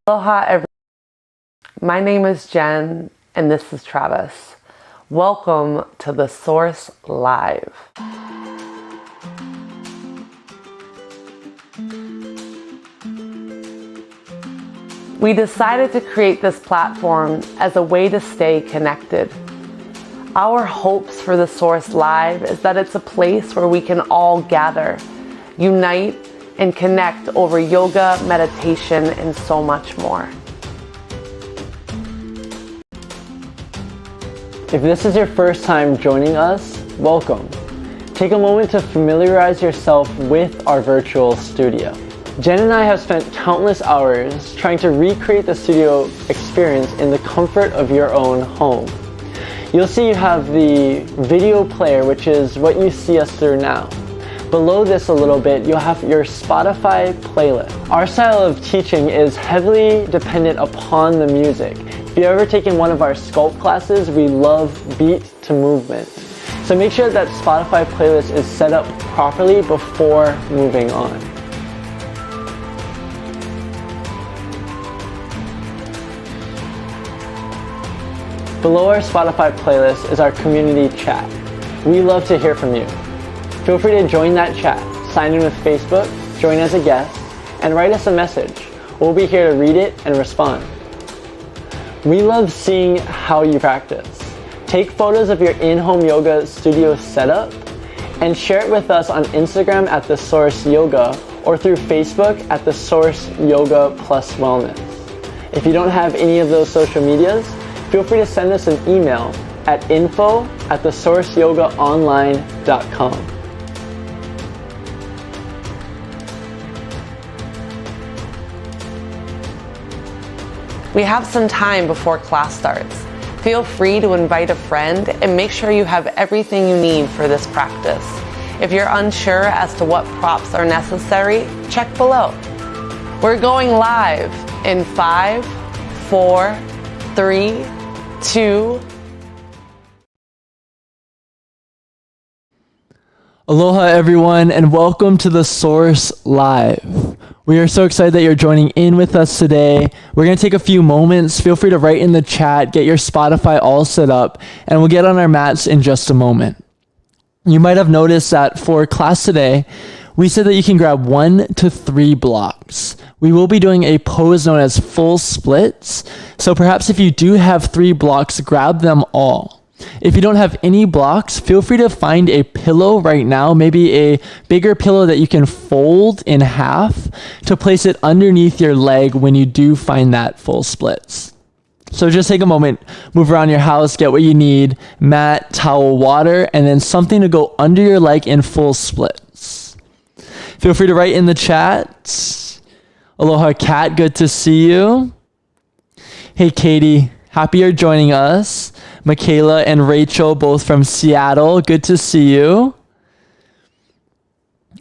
Aloha, everyone. My name is Jen, and this is Travis. Welcome to The Source Live. We decided to create this platform as a way to stay connected. Our hopes for The Source Live is that it's a place where we can all gather, unite, and connect over yoga, meditation, and so much more. If this is your first time joining us, welcome. Take a moment to familiarize yourself with our virtual studio. Jen and I have spent countless hours trying to recreate the studio experience in the comfort of your own home. You'll see you have the video player, which is what you see us through now. Below this a little bit, you'll have your Spotify playlist. Our style of teaching is heavily dependent upon the music. If you've ever taken one of our sculpt classes, we love beat to movement. So make sure that Spotify playlist is set up properly before moving on. Below our Spotify playlist is our community chat. We love to hear from you. Feel free to join that chat, sign in with Facebook, join as a guest, and write us a message. We'll be here to read it and respond. We love seeing how you practice. Take photos of your in-home yoga studio setup and share it with us on Instagram at The Source Yoga or through Facebook at The Source Yoga Plus Wellness. If you don't have any of those social medias, feel free to send us an email at info@thesourceyogaonline.com. We have some time before class starts. Feel free to invite a friend and make sure you have everything you need for this practice. If you're unsure as to what props are necessary, check below. We're going live in 5, 4, 3, 2. Aloha everyone, and welcome to The Source Live. We are so excited that you're joining in with us today. We're going to take a few moments. Feel free to write in the chat, get your Spotify all set up, and we'll get on our mats in just a moment. You might have noticed that for class today, we said that you can grab 1 to 3 blocks. We will be doing a pose known as full splits. So perhaps if you do have 3 blocks, grab them all. If you don't have any blocks, feel free to find a pillow right now, maybe a bigger pillow that you can fold in half to place it underneath your leg when you do find that full splits. So just take a moment, move around your house, get what you need, mat, towel, water, and then something to go under your leg in full splits. Feel free to write in the chat. Aloha Kat, good to see you. Hey Katie, happy you're joining us. Michaela and Rachel, both from Seattle. Good to see you.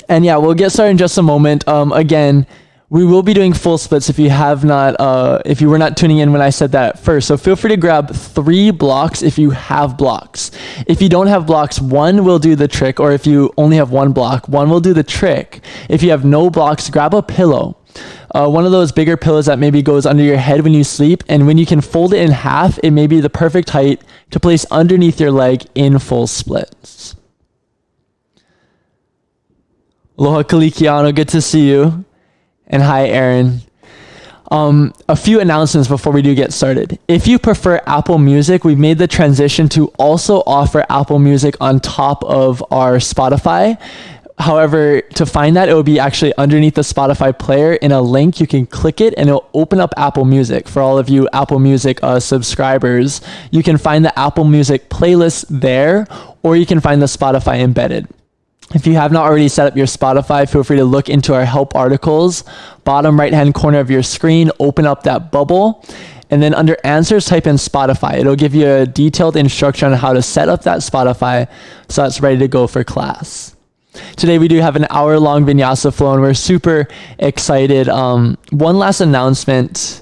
And yeah, we'll get started in just a moment. Again, we will be doing full splits if you have not, if you were not tuning in when I said that at first. So feel free to grab 3 blocks if you have blocks. If you don't have blocks, 1 will do the trick, or if you only have 1 block, 1 will do the trick. If you have no blocks, grab a pillow. One of those bigger pillows that maybe goes under your head when you sleep, and when you can fold it in half, it may be the perfect height to place underneath your leg in full splits. Aloha Kalikiano, good to see you. And hi Aaron. A few announcements before we do get started. If you prefer Apple Music, we've made the transition to also offer Apple Music on top of our Spotify. However, to find that, it will be actually underneath the Spotify player in a link. You can click it and it'll open up Apple Music. For all of you Apple Music subscribers, you can find the Apple Music playlist there, or you can find the Spotify embedded. If you have not already set up your Spotify, feel free to look into our help articles. Bottom right-hand corner of your screen, open up that bubble. And then under answers, type in Spotify. It'll give you a detailed instruction on how to set up that Spotify so it's ready to go for class. Today we do have an hour-long vinyasa flow and we're super excited. One last announcement.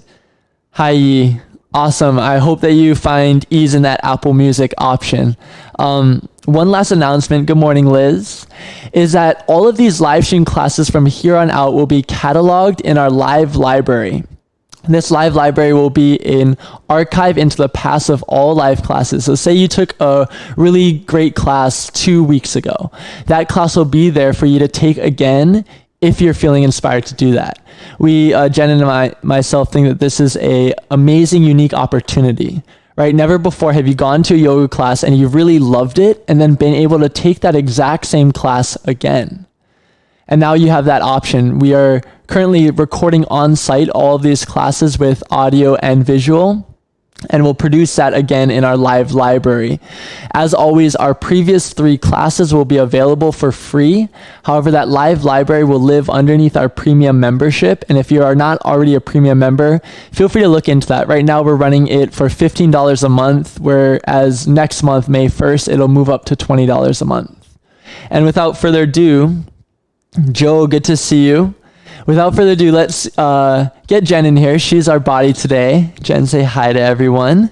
Hi, Yi. Awesome. I hope that you find ease in that Apple Music option. One last announcement, good morning Liz, is that all of these live stream classes from here on out will be cataloged in our live library. This live library will be an archive into the past of all live classes. So say you took a really great class 2 weeks ago. That class will be there for you to take again if you're feeling inspired to do that. We, Jen and myself, think that this is a amazing, unique opportunity, right? Never before have you gone to a yoga class and you really loved it and then been able to take that exact same class again. And now you have that option. We are currently recording on site all of these classes with audio and visual, and we'll produce that again in our live library. As always, our previous 3 classes will be available for free. However, that live library will live underneath our premium membership. And if you are not already a premium member, feel free to look into that. Right now, we're running it for $15 a month, whereas next month, May 1st, it'll move up to $20 a month. And without further ado, Joe, good to see you. Without further ado, let's get Jen in here. She's our body today. Jen, say hi to everyone.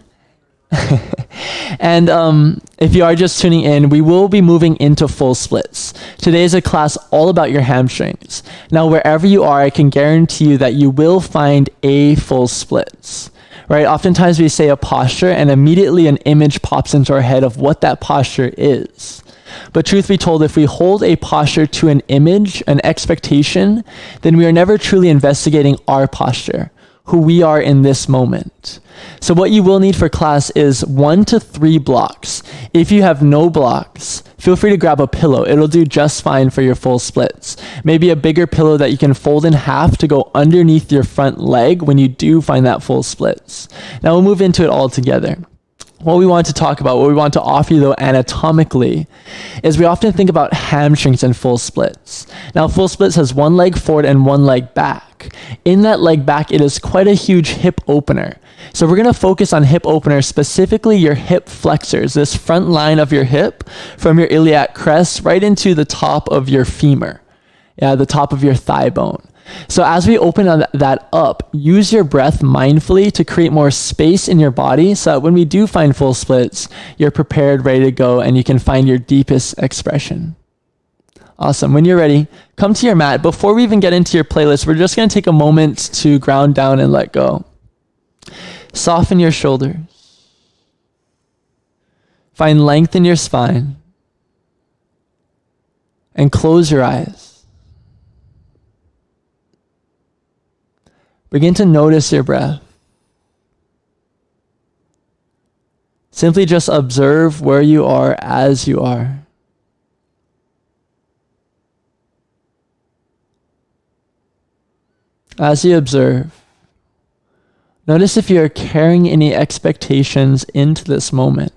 And if you are just tuning in, we will be moving into full splits. Today is a class all about your hamstrings. Now, wherever you are, I can guarantee you that you will find a full splits. Right? Oftentimes we say a posture and immediately an image pops into our head of what that posture is. But truth be told, if we hold a posture to an image, an expectation, then we are never truly investigating our posture, who we are in this moment. So what you will need for class is 1 to 3 blocks. If you have no blocks, feel free to grab a pillow. It'll do just fine for your full splits. Maybe a bigger pillow that you can fold in half to go underneath your front leg when you do find that full splits. Now we'll move into it all together. What we want to talk about, what we want to offer you though anatomically, is we often think about hamstrings and full splits. Now full splits has 1 leg forward and 1 leg back. In that leg back, it is quite a huge hip opener. So we're going to focus on hip opener, specifically your hip flexors, this front line of your hip from your iliac crest right into the top of your femur, the top of your thigh bone. So as we open that up, use your breath mindfully to create more space in your body so that when we do find full splits, you're prepared, ready to go, and you can find your deepest expression. Awesome. When you're ready, come to your mat. Before we even get into your playlist, we're just going to take a moment to ground down and let go. Soften your shoulders. Find length in your spine. And close your eyes. Begin to notice your breath. Simply just observe where you are as you are. As you observe, notice if you are carrying any expectations into this moment.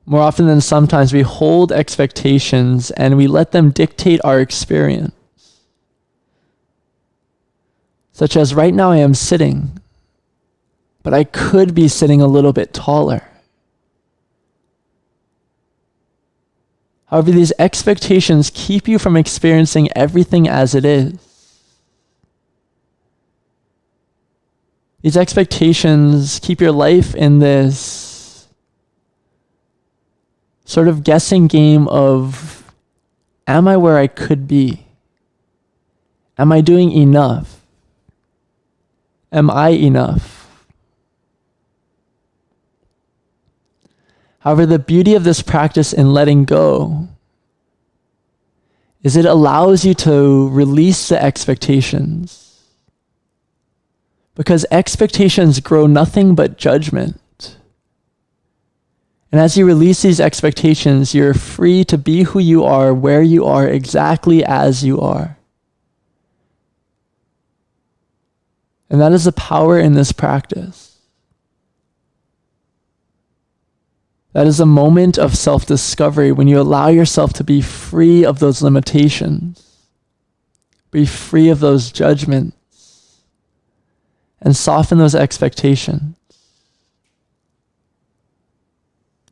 More often than sometimes, we hold expectations and we let them dictate our experience. Such as, right now I am sitting, but I could be sitting a little bit taller. However, these expectations keep you from experiencing everything as it is. These expectations keep your life in this sort of guessing game of, am I where I could be? Am I doing enough? Am I enough? However, the beauty of this practice in letting go is it allows you to release the expectations. Because expectations grow nothing but judgment. And as you release these expectations, you're free to be who you are, where you are, exactly as you are. And that is the power in this practice. That is a moment of self-discovery when you allow yourself to be free of those limitations, be free of those judgments, and soften those expectations.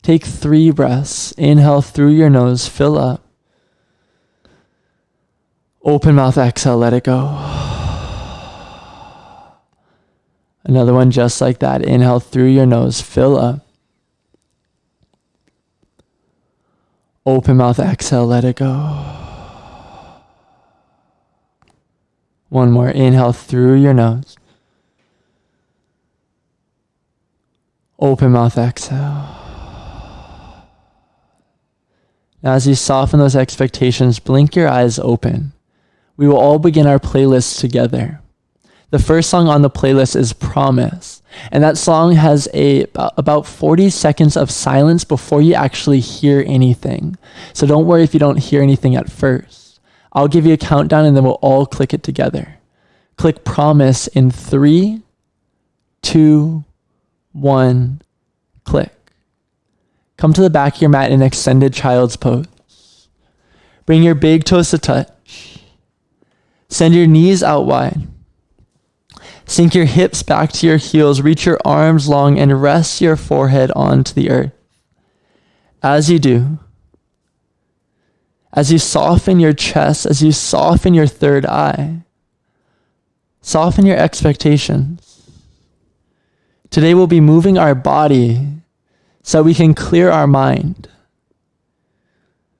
Take 3 breaths. Inhale through your nose, fill up. Open mouth, exhale, let it go. Another one just like that. Inhale through your nose, fill up. Open mouth, exhale, let it go. One more. Inhale through your nose. Open mouth, exhale. Now, as you soften those expectations, blink your eyes open. We will all begin our playlist together. The first song on the playlist is Promise. And that song has about 40 seconds of silence before you actually hear anything. So don't worry if you don't hear anything at first. I'll give you a countdown and then we'll all click it together. Click Promise in 3, 2, 1, click. Come to the back of your mat in extended child's pose. Bring your big toes to touch. Send your knees out wide. Sink your hips back to your heels. Reach your arms long and rest your forehead onto the earth. As you do, as you soften your chest, as you soften your third eye, soften your expectations. Today we'll be moving our body so we can clear our mind.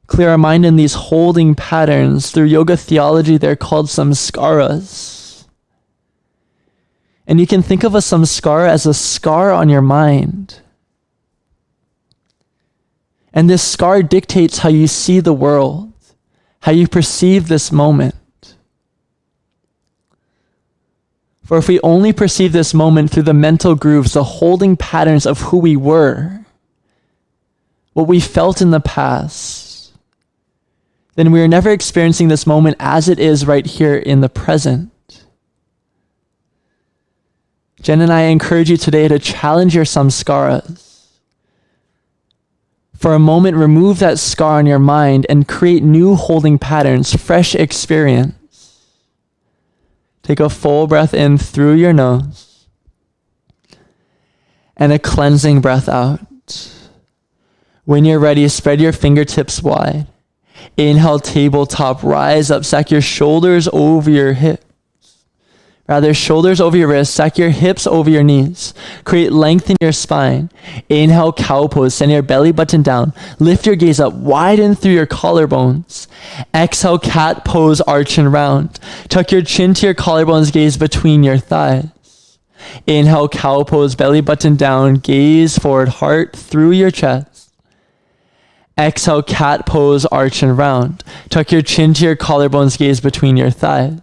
Clear our mind in these holding patterns. Through yoga theology, they're called samskaras. And you can think of a samskara as a scar on your mind. And this scar dictates how you see the world, how you perceive this moment. For if we only perceive this moment through the mental grooves, the holding patterns of who we were, what we felt in the past, then we are never experiencing this moment as it is right here in the present. Jen and I encourage you today to challenge your samskaras. For a moment, remove that scar on your mind and create new holding patterns, fresh experience. Take a full breath in through your nose and a cleansing breath out. When you're ready, spread your fingertips wide. Inhale, tabletop, rise up, stack your shoulders over your hips. Rather, shoulders over your wrists, stack your hips over your knees. Create length in your spine. Inhale, cow pose, send your belly button down. Lift your gaze up, widen through your collarbones. Exhale, cat pose, arch and round. Tuck your chin to your collarbones, gaze between your thighs. Inhale, cow pose, belly button down, gaze forward, heart through your chest. Exhale, cat pose, arch and round. Tuck your chin to your collarbones, gaze between your thighs.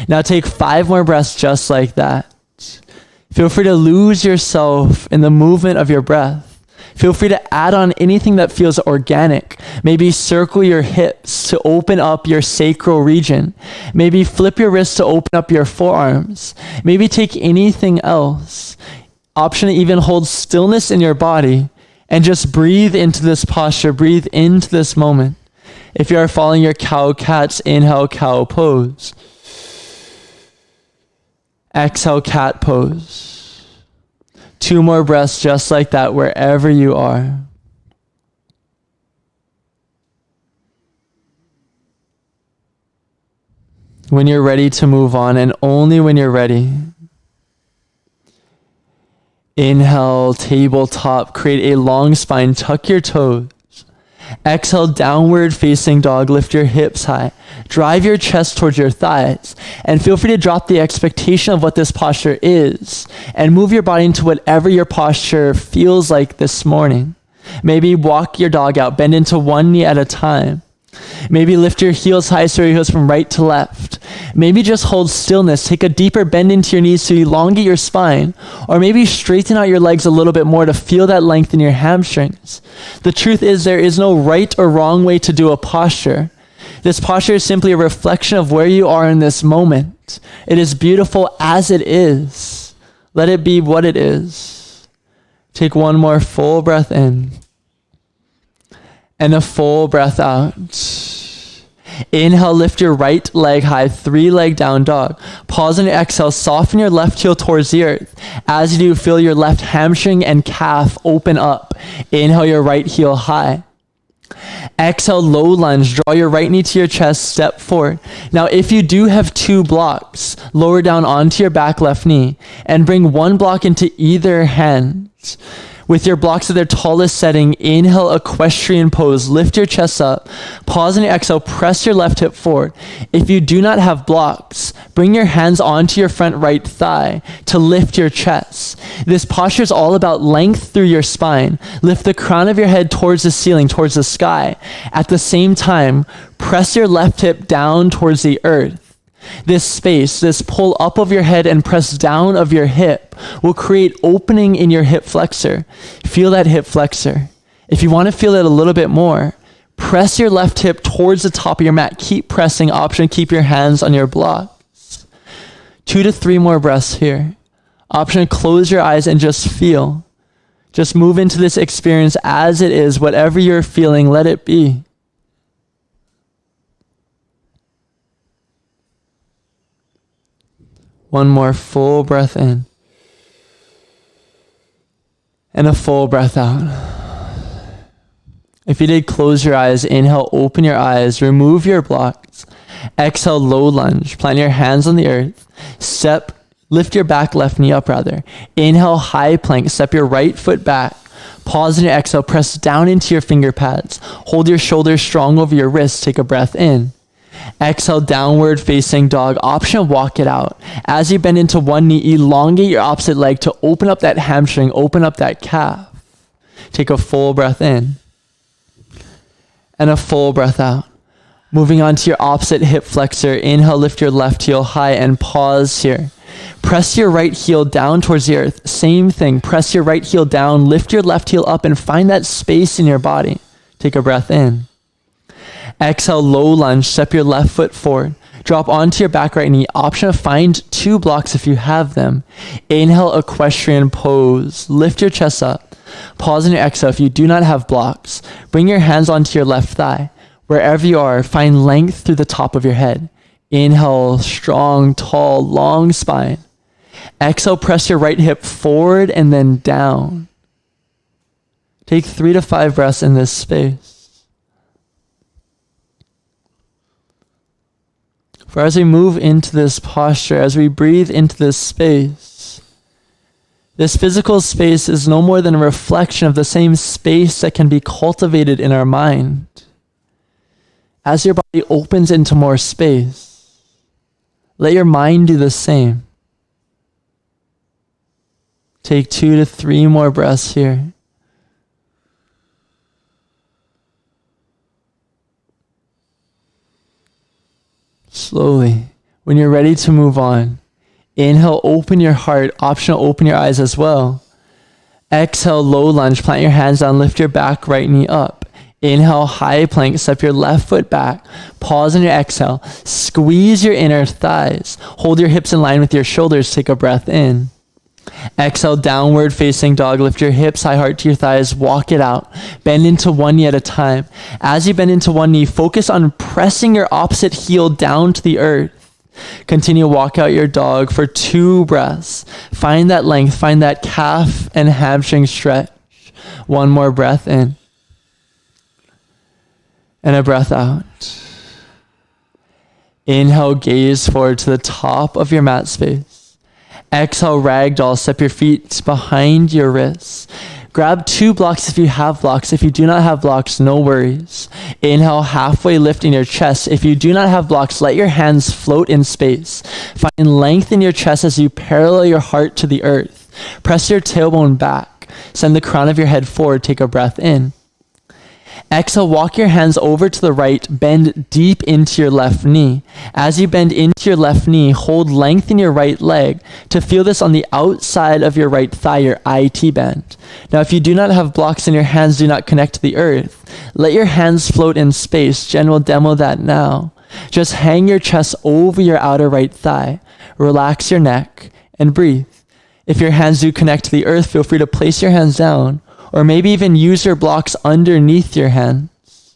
Now take 5 more breaths just like that. Feel free to lose yourself in the movement of your breath. Feel free to add on anything that feels organic. Maybe circle your hips to open up your sacral region. Maybe flip your wrists to open up your forearms. Maybe take anything else. Option to even hold stillness in your body and just breathe into this posture. Breathe into this moment. If you are following your cow-cats, inhale, cow pose. Exhale, cat pose. 2 more breaths just like that wherever you are. When you're ready to move on, and only when you're ready, inhale, tabletop, create a long spine, tuck your toes. Exhale, downward facing dog, lift your hips high. Drive your chest towards your thighs. And feel free to drop the expectation of what this posture is and move your body into whatever your posture feels like this morning. Maybe walk your dog out, bend into one knee at a time. Maybe lift your heels high so your heels from right to left. Maybe just hold stillness. Take a deeper bend into your knees to elongate your spine. Or maybe straighten out your legs a little bit more to feel that length in your hamstrings. The truth is there is no right or wrong way to do a posture. This posture is simply a reflection of where you are in this moment. It is beautiful as it is. Let it be what it is. Take 1 more full breath in. And a full breath out. Inhale, lift your right leg high, 3-leg down dog. Pause on your exhale, soften your left heel towards the earth. As you do, feel your left hamstring and calf open up. Inhale, your right heel high. Exhale, low lunge. Draw your right knee to your chest, step forward. Now, if you do have 2 blocks, lower down onto your back left knee and bring 1 block into either hand. With your blocks at their tallest setting, inhale, equestrian pose. Lift your chest up. Pause on your exhale. Press your left hip forward. If you do not have blocks, bring your hands onto your front right thigh to lift your chest. This posture is all about length through your spine. Lift the crown of your head towards the ceiling, towards the sky. At the same time, press your left hip down towards the earth. This space, this pull up of your head and press down of your hip will create opening in your hip flexor. Feel that hip flexor. If you want to feel it a little bit more, press your left hip towards the top of your mat. Keep pressing. Option, keep your hands on your blocks. 2 to 3 more breaths here. Option, close your eyes and just feel. Just move into this experience as it is. Whatever you're feeling, let it be. One more full breath in. And a full breath out. If you did, close your eyes. Inhale, open your eyes. Remove your blocks. Exhale, low lunge. Plant your hands on the earth. Lift your back left knee up rather. Inhale, high plank. Step your right foot back. Pause on your exhale. Press down into your finger pads. Hold your shoulders strong over your wrists. Take a breath in. Exhale, downward facing dog. Option, walk it out. As you bend into one knee, elongate your opposite leg to open up that hamstring, open up that calf. Take a full breath in. And a full breath out. Moving on to your opposite hip flexor. Inhale, lift your left heel high and pause here. Press your right heel down towards the earth. Same thing. Press your right heel down, lift your left heel up and find that space in your body. Take a breath in. Exhale, low lunge. Step your left foot forward. Drop onto your back right knee. Option, find 2 blocks if you have them. Inhale, equestrian pose. Lift your chest up. Pause on your exhale. If you do not have blocks, bring your hands onto your left thigh. Wherever you are, find length through the top of your head. Inhale, strong, tall, long spine. Exhale, press your right hip forward and then down. Take 3 to 5 breaths in this space. For as we move into this posture, as we breathe into this space, this physical space is no more than a reflection of the same space that can be cultivated in our mind. As your body opens into more space, let your mind do the same. Take 2 to 3 more breaths here. Slowly, when you're ready to move on, inhale, open your heart. Optional, open your eyes as well. Exhale, low lunge. Plant your hands down. Lift your back right knee up. Inhale, high plank. Step your left foot back. Pause on your exhale. Squeeze your inner thighs. Hold your hips in line with your shoulders. Take a breath in. Exhale, downward facing dog. Lift your hips, high heart to your thighs. Walk it out. Bend into one knee at a time. As you bend into one knee, focus on pressing your opposite heel down to the earth. Continue, walk out your dog for 2 breaths. Find that length, find that calf and hamstring stretch. 1 more breath in. And a breath out. Inhale, gaze forward to the top of your mat space. Exhale, ragdoll. Step your feet behind your wrists. Grab 2 blocks if you have blocks. If you do not have blocks, no worries. Inhale, halfway lifting your chest. If you do not have blocks, let your hands float in space. Find length in your chest as you parallel your heart to the earth. Press your tailbone back. Send the crown of your head forward. Take a breath in. Exhale, walk your hands over to the right, bend deep into your left knee. As you bend into your left knee, hold length in your right leg to feel this on the outside of your right thigh, your IT bend. Now, if you do not have blocks and your hands do not connect to the earth, let your hands float in space. Jen will demo that now. Just hang your chest over your outer right thigh. Relax your neck and breathe. If your hands do connect to the earth, feel free to place your hands down. Or maybe even use your blocks underneath your hands.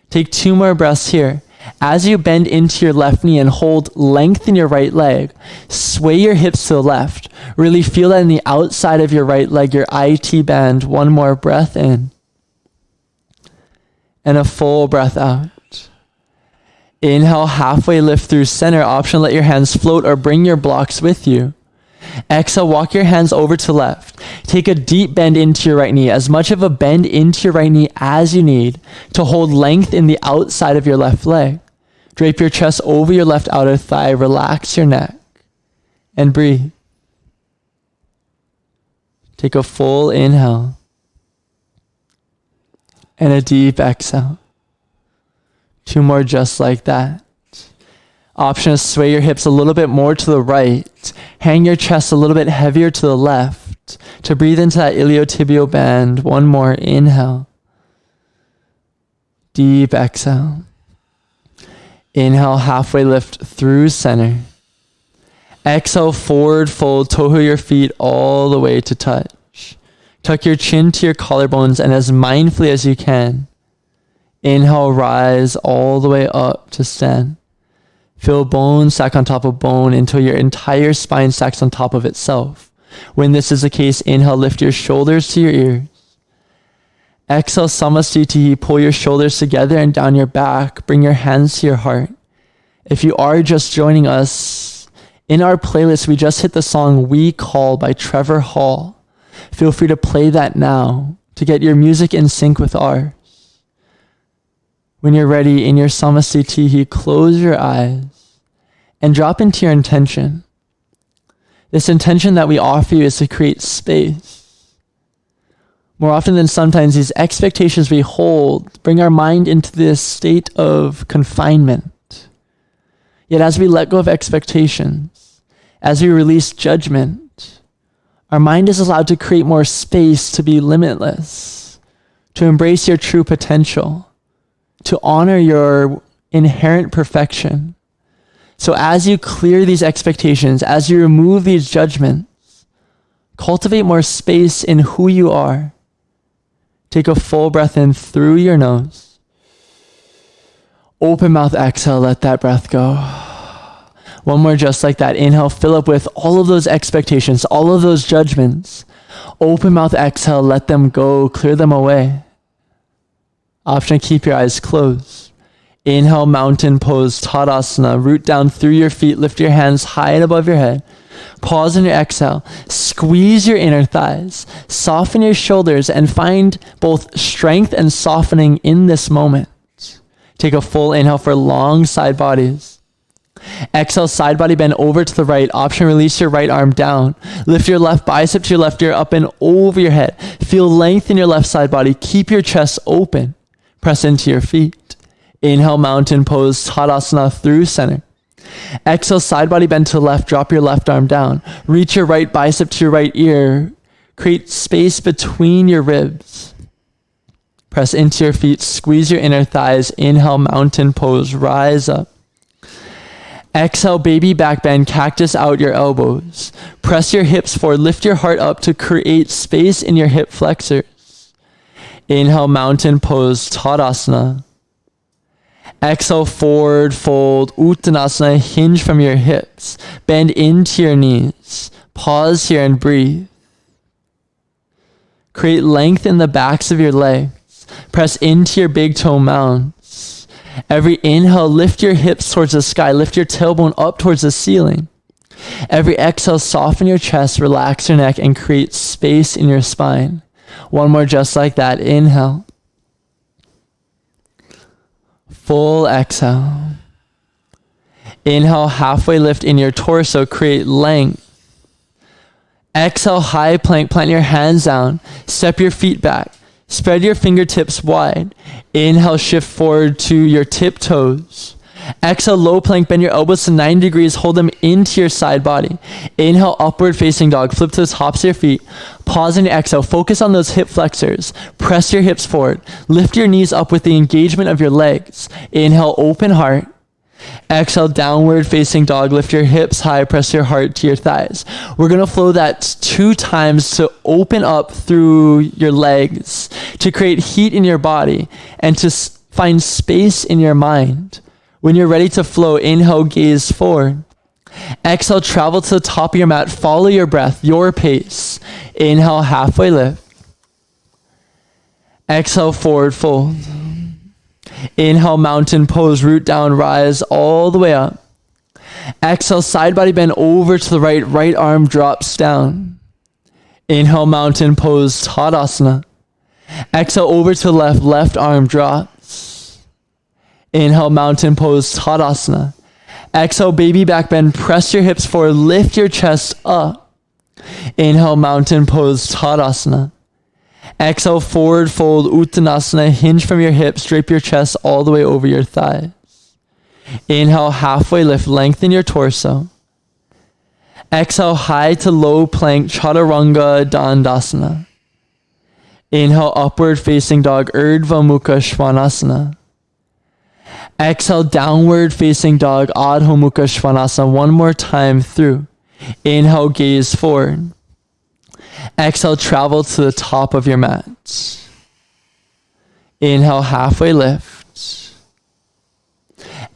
Take 2 more breaths here. As you bend into your left knee and hold length in your right leg, sway your hips to the left. Really feel that in the outside of your right leg, your IT band. 1 more breath in. And a full breath out. Inhale, halfway lift through center. Option, let your hands float or bring your blocks with you. Exhale, walk your hands over to left. Take a deep bend into your right knee, as much of a bend into your right knee as you need to hold length in the outside of your left leg. Drape your chest over your left outer thigh. Relax your neck and breathe. Take a full inhale and a deep exhale. 2 more just like that. Option is sway your hips a little bit more to the right. Hang your chest a little bit heavier to the left to breathe into that iliotibial band. 1 more inhale. Deep exhale. Inhale, halfway lift through center. Exhale, forward fold, toe your feet all the way to touch. Tuck your chin to your collarbones, and as mindfully as you can, inhale, rise all the way up to stand. Feel bone stack on top of bone until your entire spine stacks on top of itself. When this is the case, inhale, lift your shoulders to your ears. Exhale, Samasthiti, pull your shoulders together and down your back. Bring your hands to your heart. If you are just joining us, in our playlist, we just hit the song We Call by Trevor Hall. Feel free to play that now to get your music in sync with ours. When you're ready, in your Samasthiti, close your eyes and drop into your intention. This intention that we offer you is to create space. More often than sometimes, these expectations we hold bring our mind into this state of confinement. Yet as we let go of expectations, as we release judgment, our mind is allowed to create more space to be limitless, to embrace your true potential, to honor your inherent perfection. So as you clear these expectations, as you remove these judgments, cultivate more space in who you are. Take a full breath in through your nose. Open mouth, exhale, let that breath go. 1 more just like that. Inhale, fill up with all of those expectations, all of those judgments. Open mouth, exhale, let them go, clear them away. Option, keep your eyes closed. Inhale, mountain pose, Tadasana. Root down through your feet, lift your hands high and above your head. Pause on your exhale. Squeeze your inner thighs. Soften your shoulders and find both strength and softening in this moment. Take a full inhale for long side bodies. Exhale, side body bend over to the right. Option, release your right arm down. Lift your left bicep to your left ear up and over your head. Feel length in your left side body. Keep your chest open. Press into your feet. Inhale, mountain pose, Tadasana through center. Exhale, side body bend to the left. Drop your left arm down. Reach your right bicep to your right ear. Create space between your ribs. Press into your feet. Squeeze your inner thighs. Inhale, mountain pose. Rise up. Exhale, baby back bend. Cactus out your elbows. Press your hips forward. Lift your heart up to create space in your hip flexors. Inhale, mountain pose, Tadasana. Exhale, forward fold, Uttanasana, hinge from your hips. Bend into your knees. Pause here and breathe. Create length in the backs of your legs. Press into your big toe mounds. Every inhale, lift your hips towards the sky. Lift your tailbone up towards the ceiling. Every exhale, soften your chest, relax your neck, and create space in your spine. 1 more just like that. Inhale. Full exhale. Inhale, halfway lift in your torso, create length. Exhale, high plank, plant your hands down, step your feet back, spread your fingertips wide. Inhale, shift forward to your tiptoes. Exhale, low plank, bend your elbows to 90 degrees, hold them into your side body. Inhale, upward facing dog, flip to the tops of your feet. Pause on your exhale, focus on those hip flexors. Press your hips forward. Lift your knees up with the engagement of your legs. Inhale, open heart. Exhale, downward facing dog, lift your hips high, press your heart to your thighs. We're gonna flow that 2 times to open up through your legs, to create heat in your body, and to find space in your mind. When you're ready to flow, inhale, gaze forward. Exhale, travel to the top of your mat. Follow your breath, your pace. Inhale, halfway lift. Exhale, forward fold. Inhale, mountain pose, root down, rise all the way up. Exhale, side body bend over to the right. Right arm drops down. Inhale, mountain pose, Tadasana. Exhale, over to the left. Left arm drops. Inhale, mountain pose, Tadasana. Exhale, baby back bend. Press your hips forward. Lift your chest up. Inhale, mountain pose, Tadasana. Exhale, forward fold, Uttanasana. Hinge from your hips. Drape your chest all the way over your thighs. Inhale, halfway lift. Lengthen your torso. Exhale, high to low plank, Chaturanga Dandasana. Inhale, upward facing dog, Urdhva Mukha Svanasana. Exhale, downward facing dog, Adho Mukha Svanasana. One more time through. Inhale, gaze forward. Exhale, travel to the top of your mat. Inhale, halfway lift.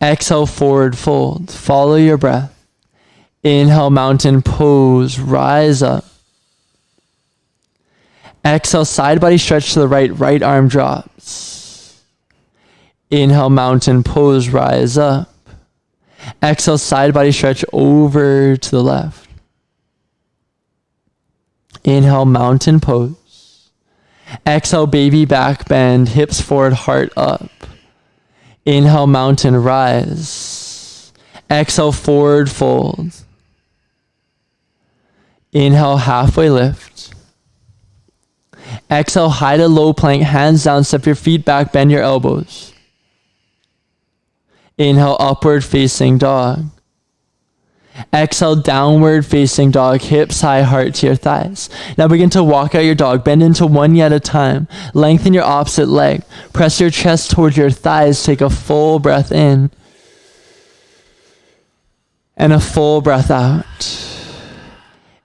Exhale, forward fold. Follow your breath. Inhale, mountain pose, rise up. Exhale, side body stretch to the right, right arm drops. Inhale, mountain pose, rise up. Exhale, side body stretch over to the left. Inhale, mountain pose. Exhale, baby back bend, hips forward, heart up. Inhale, mountain rise. Exhale, forward fold. Inhale, halfway lift. Exhale, high to low plank, hands down, step your feet back, bend your elbows. Inhale, upward facing dog. Exhale, downward facing dog, hips high, heart to your thighs. Now begin to walk out your dog. Bend into one knee at a time. Lengthen your opposite leg. Press your chest towards your thighs. Take a full breath in. And a full breath out.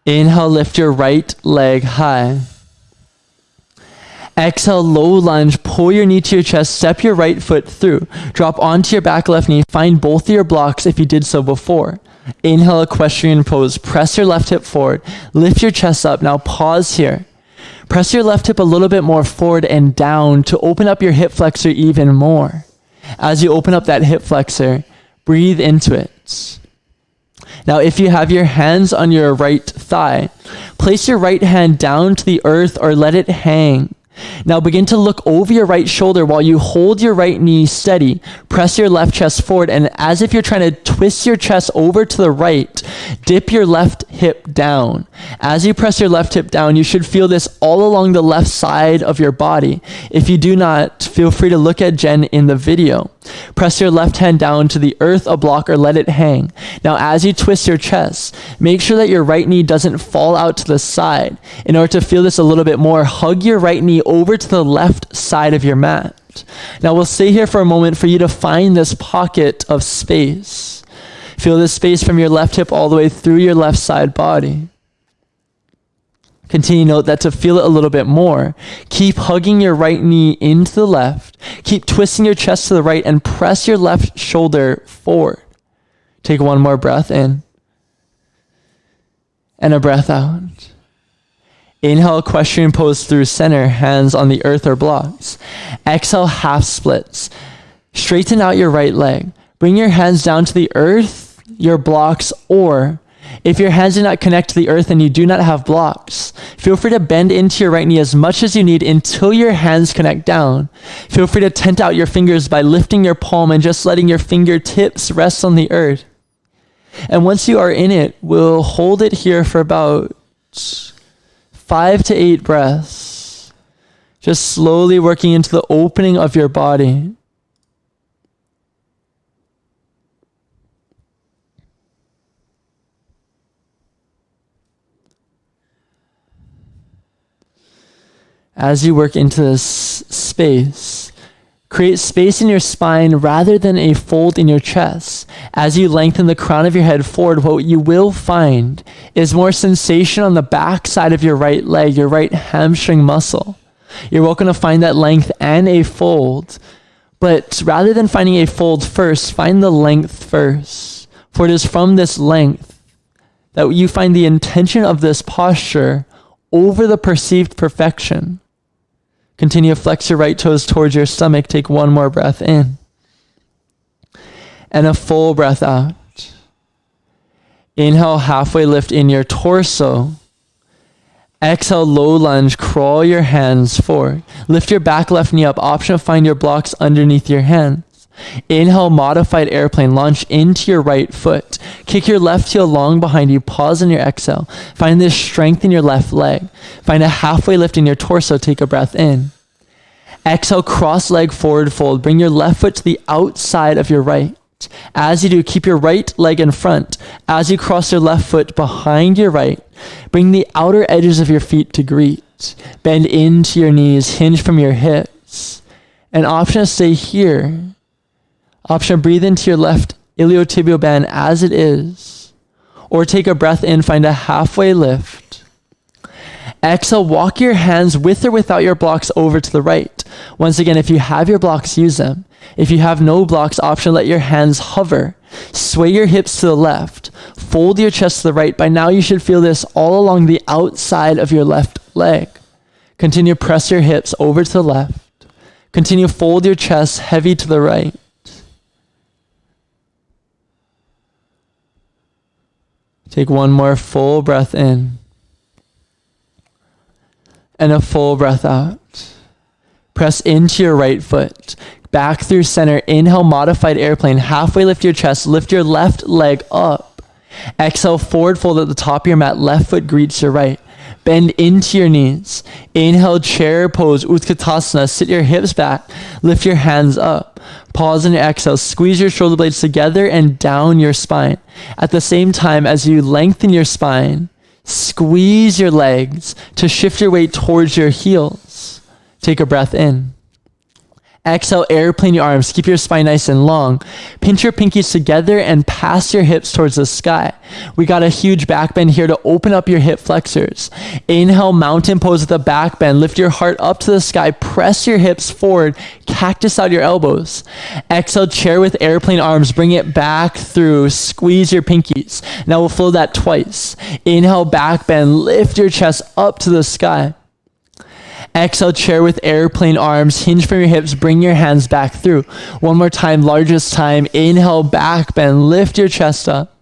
Inhale, lift your right leg high. Exhale, low lunge, pull your knee to your chest, step your right foot through. Drop onto your back left knee. Find both of your blocks if you did so before. Inhale, equestrian pose. Press your left hip forward. Lift your chest up. Now pause here. Press your left hip a little bit more forward and down to open up your hip flexor even more. As you open up that hip flexor, breathe into it. Now, if you have your hands on your right thigh, place your right hand down to the earth or let it hang. Now begin to look over your right shoulder while you hold your right knee steady. Press your left chest forward, and as if you're trying to twist your chest over to the right, dip your left hip down. As you press your left hip down, you should feel this all along the left side of your body. If you do not, feel free to look at Jen in the video. Press your left hand down to the earth, a block, or let it hang. Now, as you twist your chest, make sure that your right knee doesn't fall out to the side. In order to feel this a little bit more, hug your right knee over to the left side of your mat. Now, we'll stay here for a moment for you to find this pocket of space. Feel this space from your left hip all the way through your left side body. Continue to note that to feel it a little bit more, keep hugging your right knee into the left, keep twisting your chest to the right, and press your left shoulder forward. Take one more breath in, and a breath out. Inhale, equestrian pose through center, hands on the earth or blocks. Exhale, half splits. Straighten out your right leg. Bring your hands down to the earth, your blocks, or if your hands do not connect to the earth and you do not have blocks, feel free to bend into your right knee as much as you need until your hands connect down. Feel free to tent out your fingers by lifting your palm and just letting your fingertips rest on the earth. And once you are in it, we'll hold it here for about 5 to 8 breaths. Just slowly working into the opening of your body. As you work into this space, create space in your spine rather than a fold in your chest. As you lengthen the crown of your head forward, what you will find is more sensation on the back side of your right leg, your right hamstring muscle. You're welcome to find that length and a fold, but rather than finding a fold first, find the length first. For it is from this length that you find the intention of this posture over the perceived perfection. Continue to flex your right toes towards your stomach. Take one more breath in. And a full breath out. Inhale, halfway lift in your torso. Exhale, low lunge, crawl your hands forward. Lift your back left knee up. Option to find your blocks underneath your hands. Inhale, modified airplane, launch into your right foot. Kick your left heel long behind you. Pause in your exhale. Find this strength in your left leg. Find a halfway lift in your torso. Take a breath in. Exhale, cross leg forward fold. Bring your left foot to the outside of your right. As you do, keep your right leg in front. As you cross your left foot behind your right, bring the outer edges of your feet to greet. Bend into your knees, hinge from your hips. An option to stay here. Option to breathe into your left iliotibial band as it is. Or take a breath in, find a halfway lift. Exhale, walk your hands with or without your blocks over to the right. Once again, if you have your blocks, use them. If you have no blocks, option, let your hands hover. Sway your hips to the left. Fold your chest to the right. By now, you should feel this all along the outside of your left leg. Continue, press your hips over to the left. Continue, fold your chest heavy to the right. Take one more full breath in. And a full breath out. Press into your right foot. Back through center. Inhale, modified airplane. Halfway lift your chest. Lift your left leg up. Exhale, forward fold at the top of your mat. Left foot greets your right. Bend into your knees. Inhale, chair pose, Utkatasana. Sit your hips back. Lift your hands up. Pause on your exhale. Squeeze your shoulder blades together and down your spine. At the same time, as you lengthen your spine, squeeze your legs to shift your weight towards your heels. Take a breath in. Exhale, airplane your arms. Keep your spine nice and long. Pinch your pinkies together and pass your hips towards the sky. We got a huge back bend here to open up your hip flexors. Inhale, mountain pose with a back bend. Lift your heart up to the sky. Press your hips forward. Cactus out your elbows. Exhale, chair with airplane arms. Bring it back through. Squeeze your pinkies. Now we'll flow that twice. Inhale, back bend. Lift your chest up to the sky. Exhale, chair with airplane arms. Hinge from your hips. Bring your hands back through. One more time, largest time. Inhale, back bend. Lift your chest up.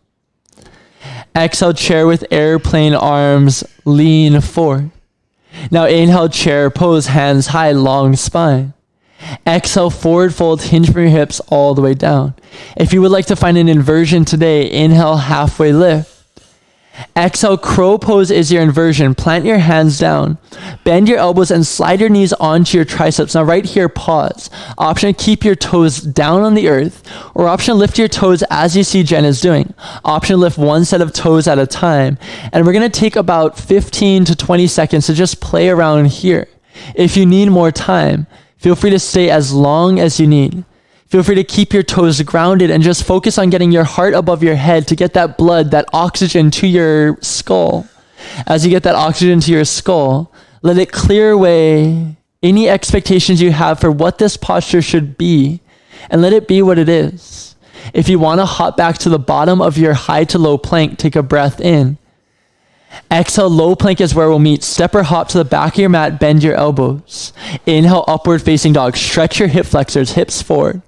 Exhale, chair with airplane arms. Lean forward. Now inhale, chair pose. Hands high, long spine. Exhale, forward fold. Hinge from your hips all the way down. If you would like to find an inversion today, inhale, halfway lift. Exhale, crow pose is your inversion. Plant your hands down. Bend your elbows and slide your knees onto your triceps. Now right here, pause. Option, keep your toes down on the earth. Or option, lift your toes as you see Jen is doing. Option, lift one set of toes at a time. And we're going to take about 15 to 20 seconds to just play around here. If you need more time, feel free to stay as long as you need. Feel free to keep your toes grounded and just focus on getting your heart above your head to get that blood, that oxygen to your skull. As you get that oxygen to your skull, let it clear away any expectations you have for what this posture should be, and let it be what it is. If you want to hop back to the bottom of your high to low plank, take a breath in. Exhale, low plank is where we'll meet. Step or hop to the back of your mat, bend your elbows. Inhale, upward facing dog. Stretch your hip flexors, hips forward.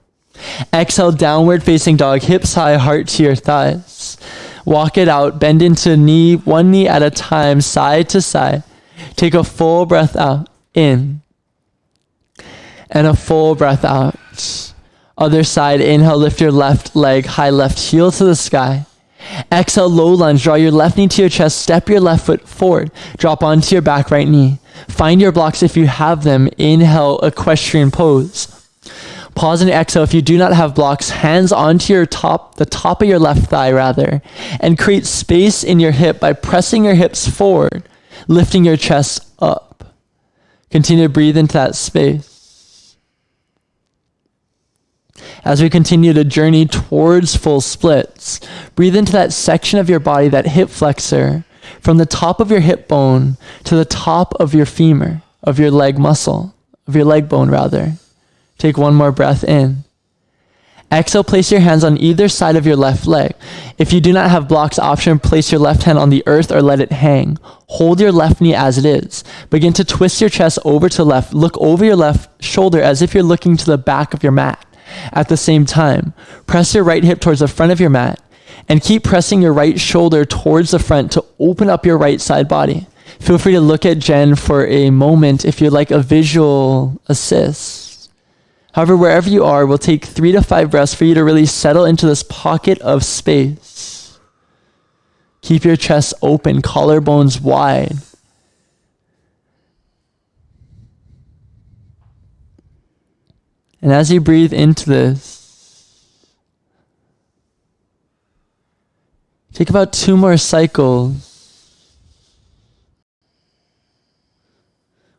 Exhale, downward facing dog, hips high, heart to your thighs. Walk it out, bend into knee, one knee at a time, side to side. Take a full breath out, in. And a full breath out. Other side, inhale, lift your left leg, high left heel to the sky. Exhale, low lunge, draw your left knee to your chest, step your left foot forward, drop onto your back right knee. Find your blocks if you have them. Inhale, equestrian pose. Pause and exhale. If you do not have blocks, hands onto your the top of your left thigh rather, and create space in your hip by pressing your hips forward, lifting your chest up. Continue to breathe into that space. As we continue to journey towards full splits, breathe into that section of your body, that hip flexor, from the top of your hip bone to the top of your femur, of your leg muscle, of your leg bone rather. Take one more breath in. Exhale, place your hands on either side of your left leg. If you do not have blocks, option, place your left hand on the earth or let it hang. Hold your left knee as it is. Begin to twist your chest over to the left. Look over your left shoulder as if you're looking to the back of your mat. At the same time, press your right hip towards the front of your mat And keep pressing your right shoulder towards the front to open up your right side body. Feel free to look at Jen for a moment if you'd like a visual assist. However, wherever you are, we'll take 3 to 5 breaths for you to really settle into this pocket of space. Keep your chest open, collarbones wide. And as you breathe into this, take about 2 more cycles.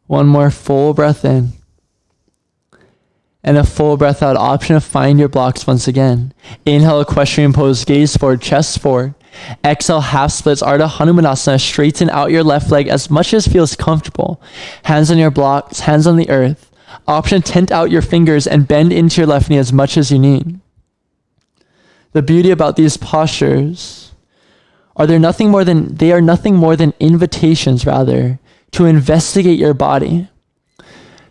1 more full breath in. And a full breath out. Option to find your blocks once again. Inhale, equestrian pose, gaze forward, chest forward. Exhale, half splits, Ardha Hanumanasana. Straighten out your left leg as much as feels comfortable. Hands on your blocks, hands on the earth. Option to tent out your fingers and bend into your left knee as much as you need. The beauty about these postures they are nothing more than invitations, rather, to investigate your body.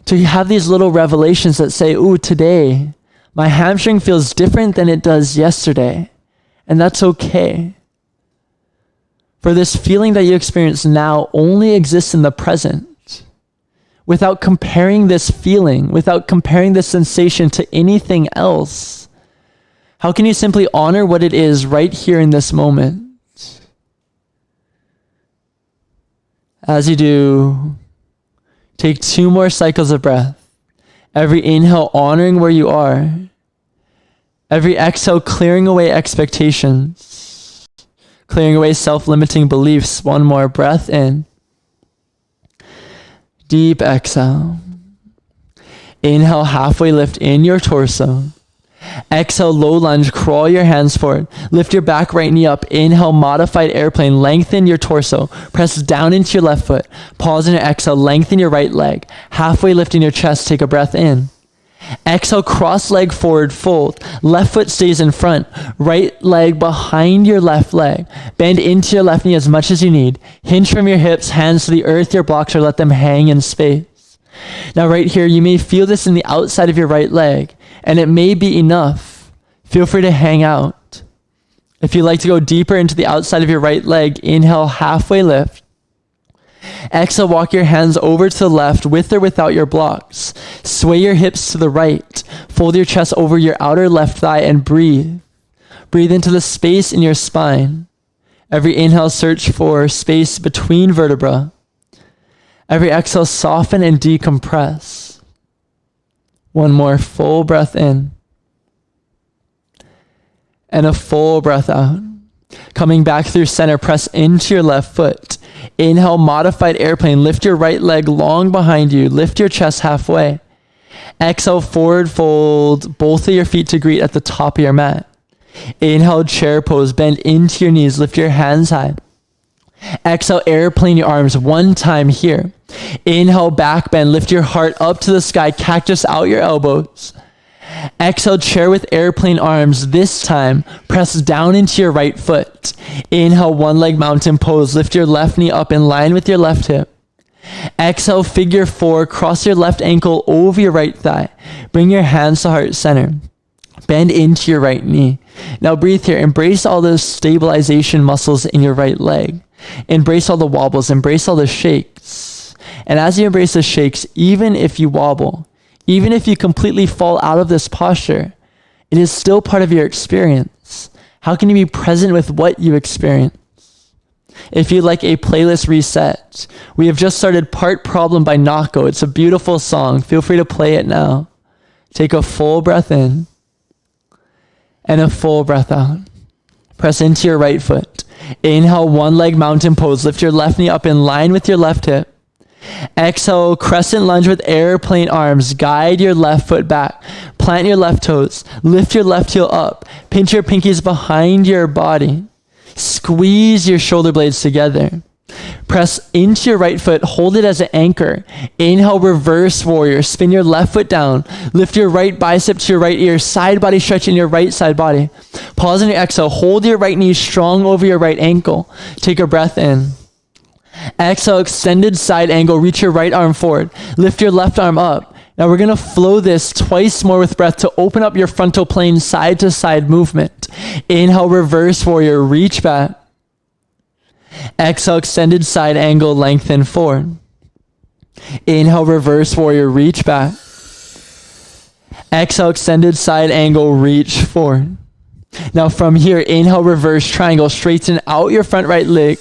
To have these little revelations that say, ooh, today, my hamstring feels different than it does yesterday. And that's okay. For this feeling that you experience now only exists in the present. Without comparing this feeling, without comparing this sensation to anything else, how can you simply honor what it is right here in this moment? As you do, take 2 more cycles of breath. Every inhale honoring where you are. Every exhale clearing away expectations. Clearing away self-limiting beliefs. 1 more breath in. Deep exhale. Inhale, halfway lift in your torso. Exhale, low lunge, crawl your hands forward. Lift your back right knee up. Inhale, modified airplane, lengthen your torso. Press down into your left foot. Pause in your exhale, lengthen your right leg. Halfway lifting your chest, take a breath in. Exhale, cross leg forward, fold. Left foot stays in front. Right leg behind your left leg. Bend into your left knee as much as you need. Hinge from your hips, hands to the earth, your blocks, or let them hang in space. Now right here, you may feel this in the outside of your right leg, and it may be enough. Feel free to hang out. If you'd like to go deeper into the outside of your right leg, inhale, halfway lift. Exhale, walk your hands over to the left with or without your blocks. Sway your hips to the right. Fold your chest over your outer left thigh and breathe. Breathe into the space in your spine. Every inhale, search for space between vertebrae. Every exhale, soften and decompress. 1 more full breath in. And a full breath out. Coming back through center, press into your left foot. Inhale, modified airplane. Lift your right leg long behind you. Lift your chest halfway. Exhale, forward fold both of your feet to greet at the top of your mat. Inhale, chair pose. Bend into your knees. Lift your hands high. Exhale, airplane your arms 1 time here. Inhale, back bend. Lift your heart up to the sky. Cactus out your elbows. Exhale, chair with airplane arms. This time, press down into your right foot. Inhale, 1 leg mountain pose. Lift your left knee up in line with your left hip. Exhale, figure 4. Cross your left ankle over your right thigh. Bring your hands to heart center. Bend into your right knee. Now breathe here. Embrace all those stabilization muscles in your right leg. Embrace all the wobbles. Embrace all the shakes. And as you embrace the shakes, even if you wobble, even if you completely fall out of this posture, it is still part of your experience. How can you be present with what you experience? If you'd like a playlist reset, we have just started Part Problem by Nako. It's a beautiful song. Feel free to play it now. Take a full breath in and a full breath out. Press into your right foot. Inhale, 1 leg mountain pose. Lift your left knee up in line with your left hip. Exhale, crescent lunge with airplane arms. Guide your left foot back. Plant your left toes. Lift your left heel up. Pinch your pinkies behind your body. Squeeze your shoulder blades together. Press into your right foot. Hold it as an anchor. Inhale, reverse warrior. Spin your left foot down. Lift your right bicep to your right ear. Side body stretch in your right side body. Pause on your exhale. Hold your right knee strong over your right ankle. Take a breath in. Exhale, extended side angle. Reach your right arm forward. Lift your left arm up. Now we're going to flow this twice more with breath to open up your frontal plane side to side movement. Inhale, reverse warrior, reach back. Exhale, extended side angle, lengthen forward. Inhale, reverse warrior, reach back. Exhale, extended side angle, reach forward. Now from here, inhale, reverse triangle, straighten out your front right leg.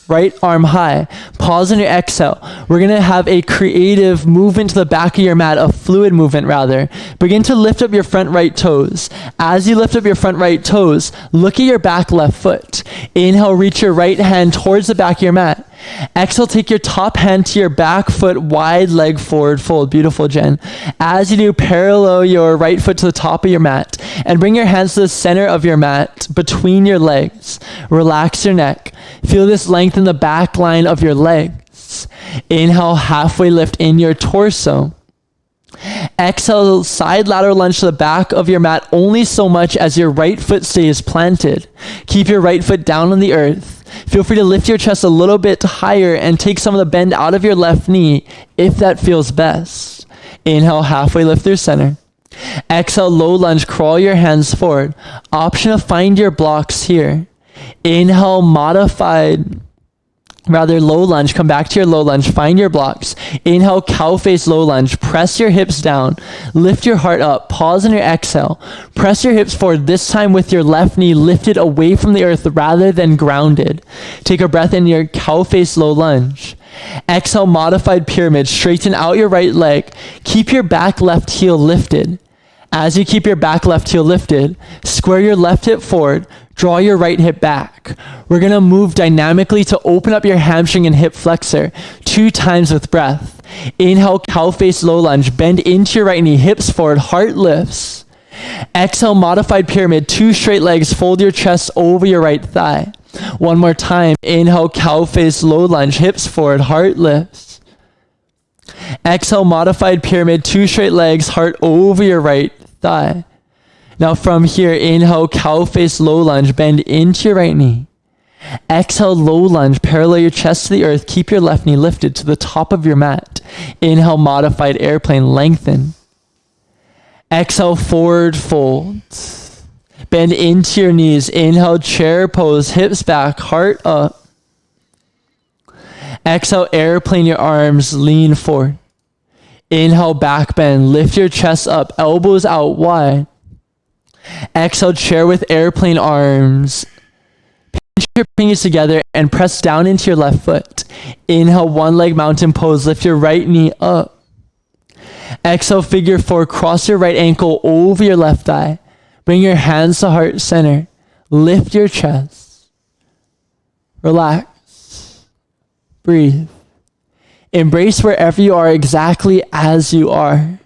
Right arm high. Pause on your exhale. We're going to have a creative movement to the back of your mat, a fluid movement rather. Begin to lift up your front right toes. As you lift up your front right toes, look at your back left foot. Inhale, reach your right hand towards the back of your mat. Exhale, take your top hand to your back foot, wide leg forward fold. Beautiful, Jen. As you do, parallel your right foot to the top of your mat and bring your hands to the center of your mat between your legs. Relax your neck. Feel this length in the back line of your legs. Inhale, halfway lift in your torso. Exhale, side lateral lunge to the back of your mat only so much as your right foot stays planted. Keep your right foot down on the earth. Feel free to lift your chest a little bit higher and take some of the bend out of your left knee if that feels best. Inhale, halfway lift through center. Exhale, low lunge, crawl your hands forward. Option to find your blocks here. Inhale, low lunge, come back to your low lunge, find your blocks. Inhale, cow face low lunge, press your hips down, lift your heart up, pause on your exhale. Press your hips forward, this time with your left knee lifted away from the earth rather than grounded. Take a breath in your cow face low lunge. Exhale, modified pyramid, straighten out your right leg. Keep your back left heel lifted. As you keep your back left heel lifted, square your left hip forward, draw your right hip back. We're going to move dynamically to open up your hamstring and hip flexor 2 times with breath. Inhale, cow face low lunge, bend into your right knee, hips forward, heart lifts. Exhale, modified pyramid, 2 straight legs, fold your chest over your right thigh. One more time. Inhale, cow face low lunge, hips forward, heart lifts. Exhale, modified pyramid, 2 straight legs, heart over your right thigh. Now from here, inhale, cow face low lunge, bend into your right knee. Exhale, low lunge, parallel your chest to the earth, keep your left knee lifted to the top of your mat. Inhale, modified airplane, lengthen. Exhale, forward fold. Bend into your knees. Inhale, chair pose, hips back, heart up. Exhale, airplane your arms, lean forward. Inhale, back bend, lift your chest up, elbows out wide. Exhale, chair with airplane arms. Pinch your fingers together and press down into your left foot. Inhale, one leg mountain pose, lift your right knee up. Exhale, figure 4, cross your right ankle over your left thigh. Bring your hands to heart center. Lift your chest. Relax. Breathe. Embrace wherever you are exactly as you are.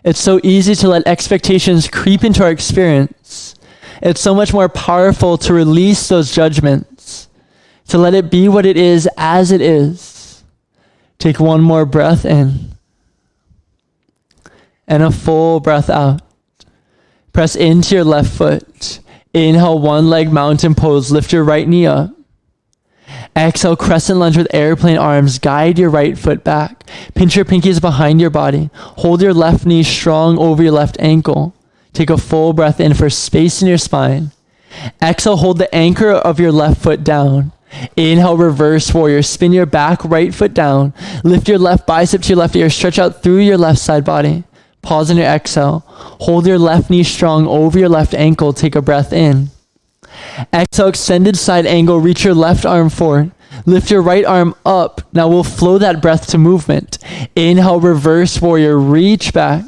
It's so easy to let expectations creep into our experience. It's so much more powerful to release those judgments, to let it be what it is as it is. Take one more breath in and a full breath out. Press into your left foot. Inhale, one leg mountain pose, lift your right knee up. Exhale, crescent lunge with airplane arms. Guide your right foot back. Pinch your pinkies behind your body. Hold your left knee strong over your left ankle. Take a full breath in for space in your spine. Exhale, hold the anchor of your left foot down. Inhale, reverse warrior. Spin your back right foot down. Lift your left bicep to your left ear. Stretch out through your left side body. Pause on your exhale. Hold your left knee strong over your left ankle. Take a breath in. Exhale, extended side angle, reach your left arm forward. Lift your right arm up. Now we'll flow that breath to movement. Inhale, reverse warrior, reach back.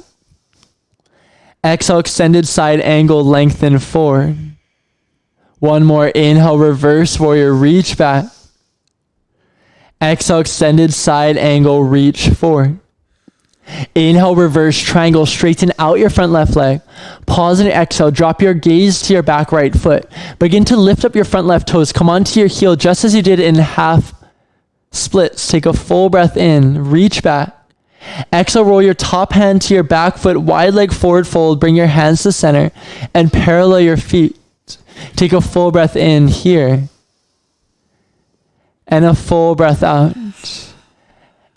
Exhale, extended side angle, lengthen forward. One more. Inhale, reverse warrior, reach back. Exhale, extended side angle, reach forward. Inhale, reverse triangle, straighten out your front left leg. Pause and exhale, drop your gaze to your back right foot. Begin to lift up your front left toes. Come onto your heel just as you did in half splits. Take a full breath in, reach back. Exhale, roll your top hand to your back foot, wide leg forward fold. Bring your hands to center and parallel your feet. Take a full breath in here and a full breath out.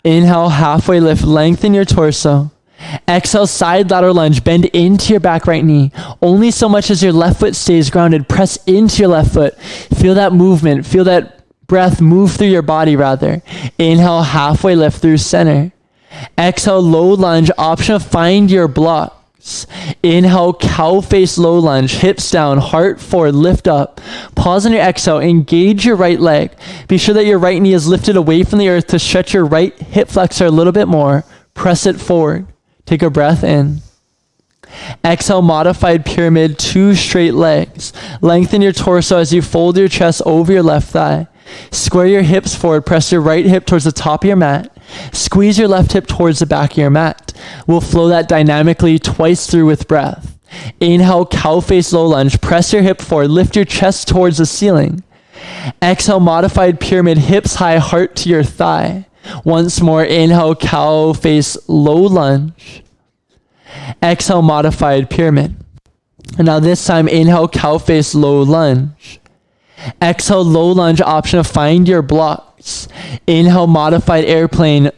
Inhale, halfway lift, lengthen your torso. Exhale, side lateral lunge, bend into your back right knee. Only so much as your left foot stays grounded. Press into your left foot. Feel that movement. Feel that breath move through your body rather. Inhale, halfway lift through center. Exhale, low lunge, option, find your blocks. Inhale, cow face low lunge, hips down, heart forward, lift up. Pause on your exhale, engage your right leg. Be sure that your right knee is lifted away from the earth to stretch your right hip flexor a little bit more. Press it forward. Take a breath in. Exhale, modified pyramid, 2 straight legs. Lengthen your torso as you fold your chest over your left thigh. Square your hips forward. Press your right hip towards the top of your mat. Squeeze your left hip towards the back of your mat. We'll flow that dynamically twice through with breath. Inhale, cow face low lunge. Press your hip forward. Lift your chest towards the ceiling. Exhale, modified pyramid, hips high, heart to your thigh. Once more, inhale, cow face low lunge. Exhale, modified pyramid. And now this time, inhale, cow face low lunge. Exhale, low lunge, option, find your blocks. Inhale, modified airplane.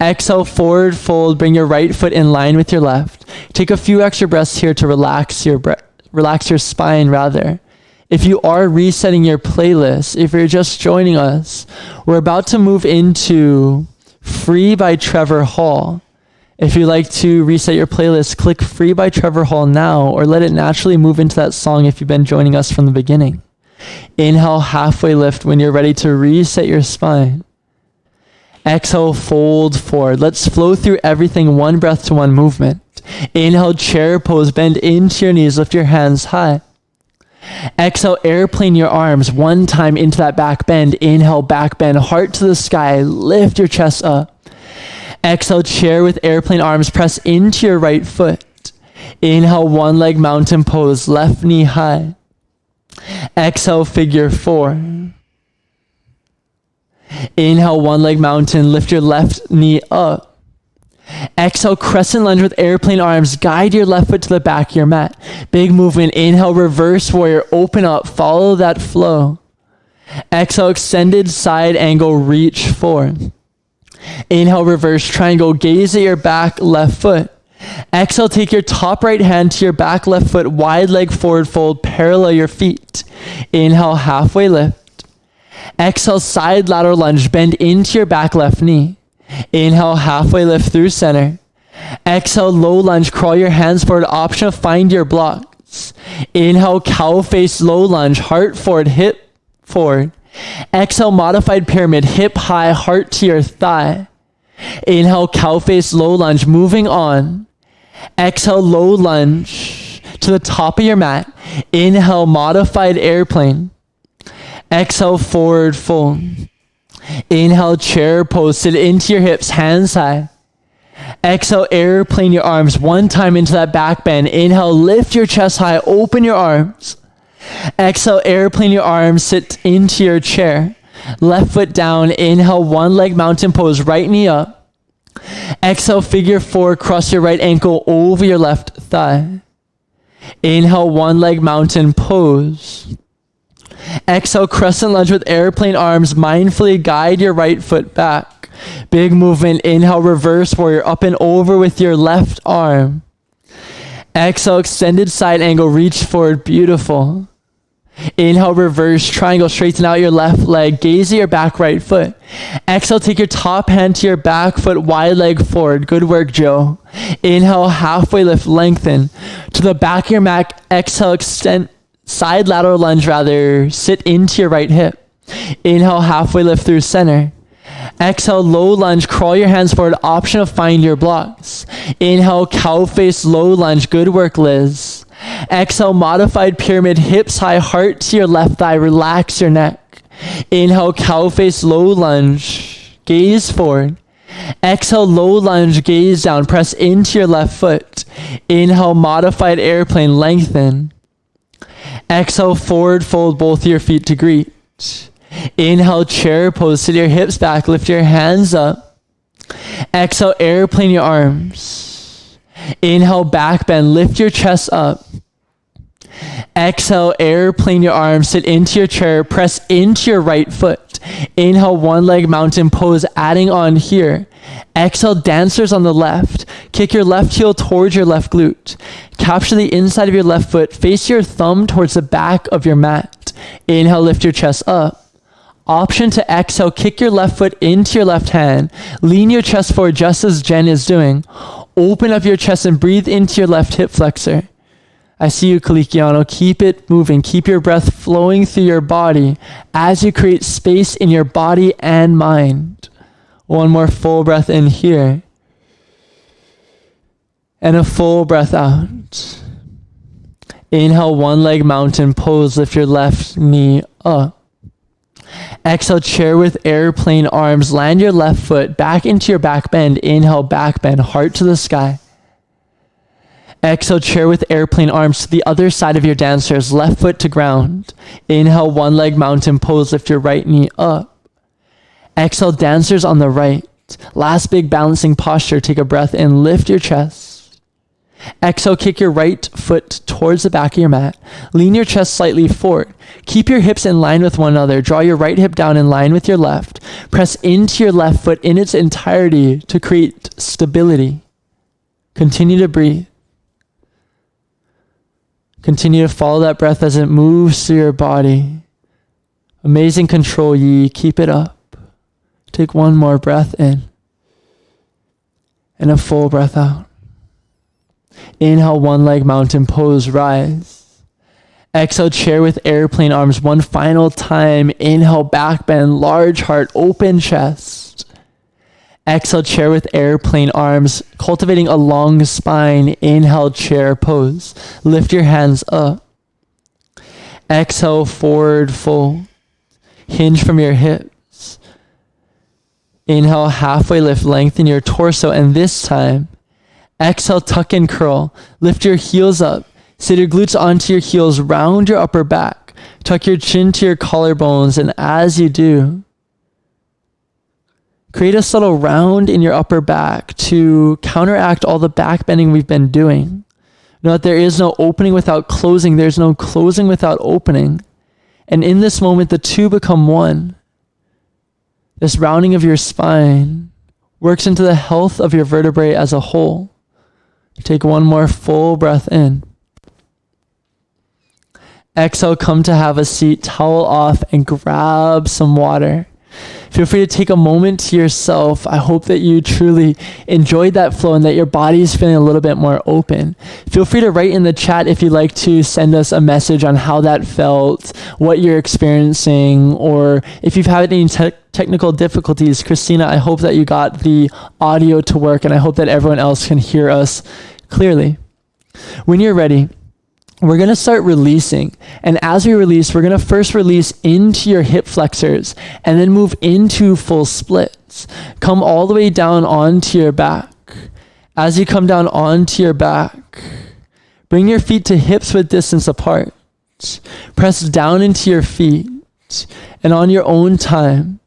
Exhale, forward fold, bring your right foot in line with your left. Take a few extra breaths here to relax your spine rather. If you are resetting your playlist, if you're just joining us, we're about to move into Free by Trevor Hall. If you'd like to reset your playlist, click Free by Trevor Hall now, or let it naturally move into that song if you've been joining us from the beginning. Inhale, halfway lift when you're ready to reset your spine. Exhale, fold forward. Let's flow through everything, one breath to one movement. Inhale, chair pose, bend into your knees, lift your hands high. Exhale, airplane your arms one time into that back bend. Inhale, back bend, heart to the sky, lift your chest up. Exhale, chair with airplane arms, press into your right foot. Inhale, one leg mountain pose, left knee high. Exhale, figure 4. Inhale, one leg mountain, lift your left knee up. Exhale, crescent lunge with airplane arms. Guide your left foot to the back of your mat. Big movement. Inhale, reverse warrior. Open up. Follow that flow. Exhale, extended side angle. Reach forward. Inhale, reverse triangle. Gaze at your back left foot. Exhale, take your top right hand to your back left foot. Wide leg forward fold. Parallel your feet. Inhale, halfway lift. Exhale, side lateral lunge. Bend into your back left knee. Inhale, halfway lift through center. Exhale, low lunge, crawl your hands forward, option, find your blocks. Inhale, cow face, low lunge, heart forward, hip forward. Exhale, modified pyramid, hip high, heart to your thigh. Inhale, cow face, low lunge, moving on. Exhale, low lunge to the top of your mat. Inhale, modified airplane. Exhale, forward fold. Inhale, chair pose, sit into your hips, hands high. Exhale, airplane your arms one time into that back bend. Inhale, lift your chest high, open your arms. Exhale, airplane your arms, sit into your chair. Left foot down, inhale, one leg mountain pose, right knee up. Exhale, figure 4, cross your right ankle over your left thigh. Inhale, one leg mountain pose. Exhale, crescent lunge with airplane arms. Mindfully guide your right foot back. Big movement. Inhale, reverse warrior, up and over with your left arm. Exhale, extended side angle, reach forward, beautiful. Inhale, reverse triangle, straighten out your left leg, gaze at your back right foot. Exhale, take your top hand to your back foot, wide leg forward. Good work, Joe. Inhale, halfway lift, lengthen. To the back of your mat, exhale, extend. Side lateral lunge rather, sit into your right hip. Inhale, halfway lift through center. Exhale, low lunge, crawl your hands forward, option of find your blocks. Inhale, cow face, low lunge, good work, Liz. Exhale, modified pyramid, hips high, heart to your left thigh, relax your neck. Inhale, cow face, low lunge, gaze forward. Exhale, low lunge, gaze down, press into your left foot. Inhale, modified airplane, lengthen. Exhale, forward fold both your feet to greet. Inhale, chair pose, sit your hips back, lift your hands up. Exhale, airplane your arms. Inhale, back bend, lift your chest up. Exhale, airplane your arms, sit into your chair, press into your right foot. Inhale, one leg mountain pose, adding on here. Exhale, dancers on the left. Kick your left heel towards your left glute. Capture the inside of your left foot. Face your thumb towards the back of your mat. Inhale, lift your chest up. Option to exhale, kick your left foot into your left hand. Lean your chest forward just as Jen is doing. Open up your chest and breathe into your left hip flexor. I see you, Caliquiano. Keep it moving. Keep your breath flowing through your body as you create space in your body and mind. One more full breath in here. And a full breath out. Inhale, one leg mountain pose. Lift your left knee up. Exhale, chair with airplane arms. Land your left foot back into your back bend. Inhale, back bend, heart to the sky. Exhale, chair with airplane arms to the other side of your dancers. Left foot to ground. Inhale, one leg mountain pose. Lift your right knee up. Exhale, dancers on the right. Last big balancing posture. Take a breath in. Lift your chest. Exhale, kick your right foot towards the back of your mat. Lean your chest slightly forward. Keep your hips in line with one another. Draw your right hip down in line with your left. Press into your left foot in its entirety to create stability. Continue to breathe. Continue to follow that breath as it moves through your body. Amazing control, Yi. Keep it up. Take one more breath in. And a full breath out. Inhale, one leg mountain pose, rise. Exhale, chair with airplane arms one final time. Inhale, back bend, large heart, open chest. Exhale, chair with airplane arms, cultivating a long spine. Inhale, chair pose. Lift your hands up. Exhale, forward fold. Hinge from your hips. Inhale, halfway lift, lengthen your torso. And this time, exhale, tuck and curl. Lift your heels up. Sit your glutes onto your heels. Round your upper back. Tuck your chin to your collarbones. And as you do, create a subtle round in your upper back to counteract all the back bending we've been doing. Know that there is no opening without closing. There's no closing without opening. And in this moment, the two become one. This rounding of your spine works into the health of your vertebrae as a whole. Take one more full breath in. Exhale, come to have a seat, towel off, and grab some water. Feel free to take a moment to yourself. I hope that you truly enjoyed that flow and that your body is feeling a little bit more open. Feel free to write in the chat if you'd like to send us a message on how that felt, what you're experiencing, or if you've had any technical difficulties. Christina, I hope that you got the audio to work, and I hope that everyone else can hear us clearly. When you're ready, we're going to start releasing. And as we release, we're going to first release into your hip flexors and then move into full splits. Come all the way down onto your back. As you come down onto your back, bring your feet to hips width distance apart. Press down into your feet. And on your own time,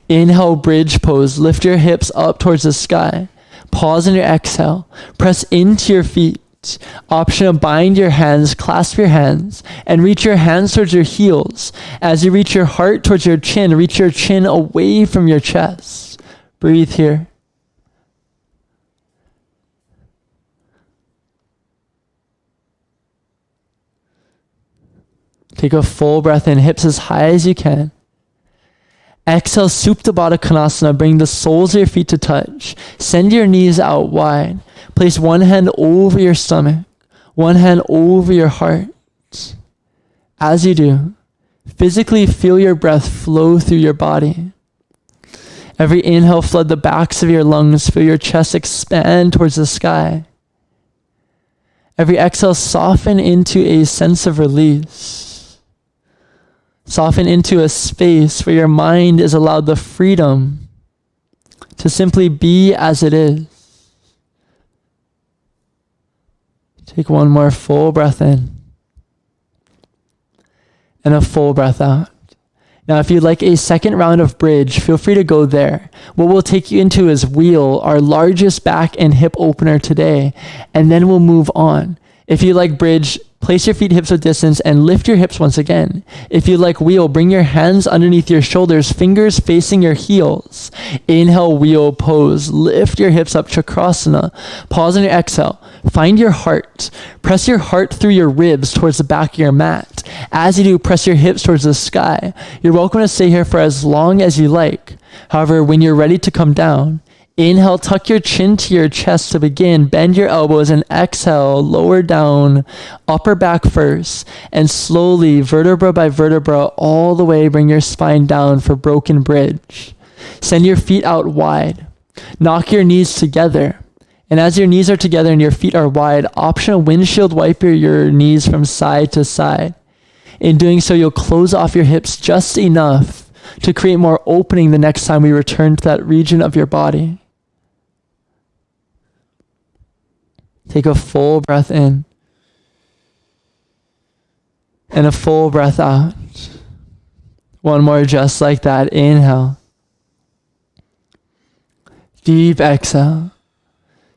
inhale, bridge pose. Lift your hips up towards the sky. Pause in your exhale. Press into your feet. Option to bind your hands, clasp your hands, and reach your hands towards your heels. As you reach your heart towards your chin, reach your chin away from your chest. Breathe here. Take a full breath in, hips as high as you can. Exhale, Supta Baddha Konasana. Bring the soles of your feet to touch. Send your knees out wide. Place one hand over your stomach, one hand over your heart. As you do, physically feel your breath flow through your body. Every inhale, flood the backs of your lungs. Feel your chest expand towards the sky. Every exhale, soften into a sense of release. Soften into a space where your mind is allowed the freedom to simply be as it is. Take one more full breath in and a full breath out. Now, if you'd like a second round of bridge, feel free to go there. What we'll take you into is wheel, our largest back and hip opener today, and then we'll move on. If you like bridge, Place your feet hips width distance and lift your hips once again. If you like wheel, bring your hands underneath your shoulders, fingers facing your heels. Inhale, wheel pose. Lift your hips up, Chakrasana. Pause on your exhale. Find your heart. Press your heart through your ribs towards the back of your mat. As you do, press your hips towards the sky. You're welcome to stay here for as long as you like. However, when you're ready to come down, inhale, tuck your chin to your chest to begin. Bend your elbows and exhale, lower down, upper back first, and slowly, vertebra by vertebra, all the way, bring your spine down for broken bridge. Send your feet out wide. Knock your knees together. And as your knees are together and your feet are wide, optional windshield wiper your knees from side to side. In doing so, you'll close off your hips just enough to create more opening the next time we return to that region of your body. Take a full breath in and a full breath out. One more just like that. Inhale. Deep exhale.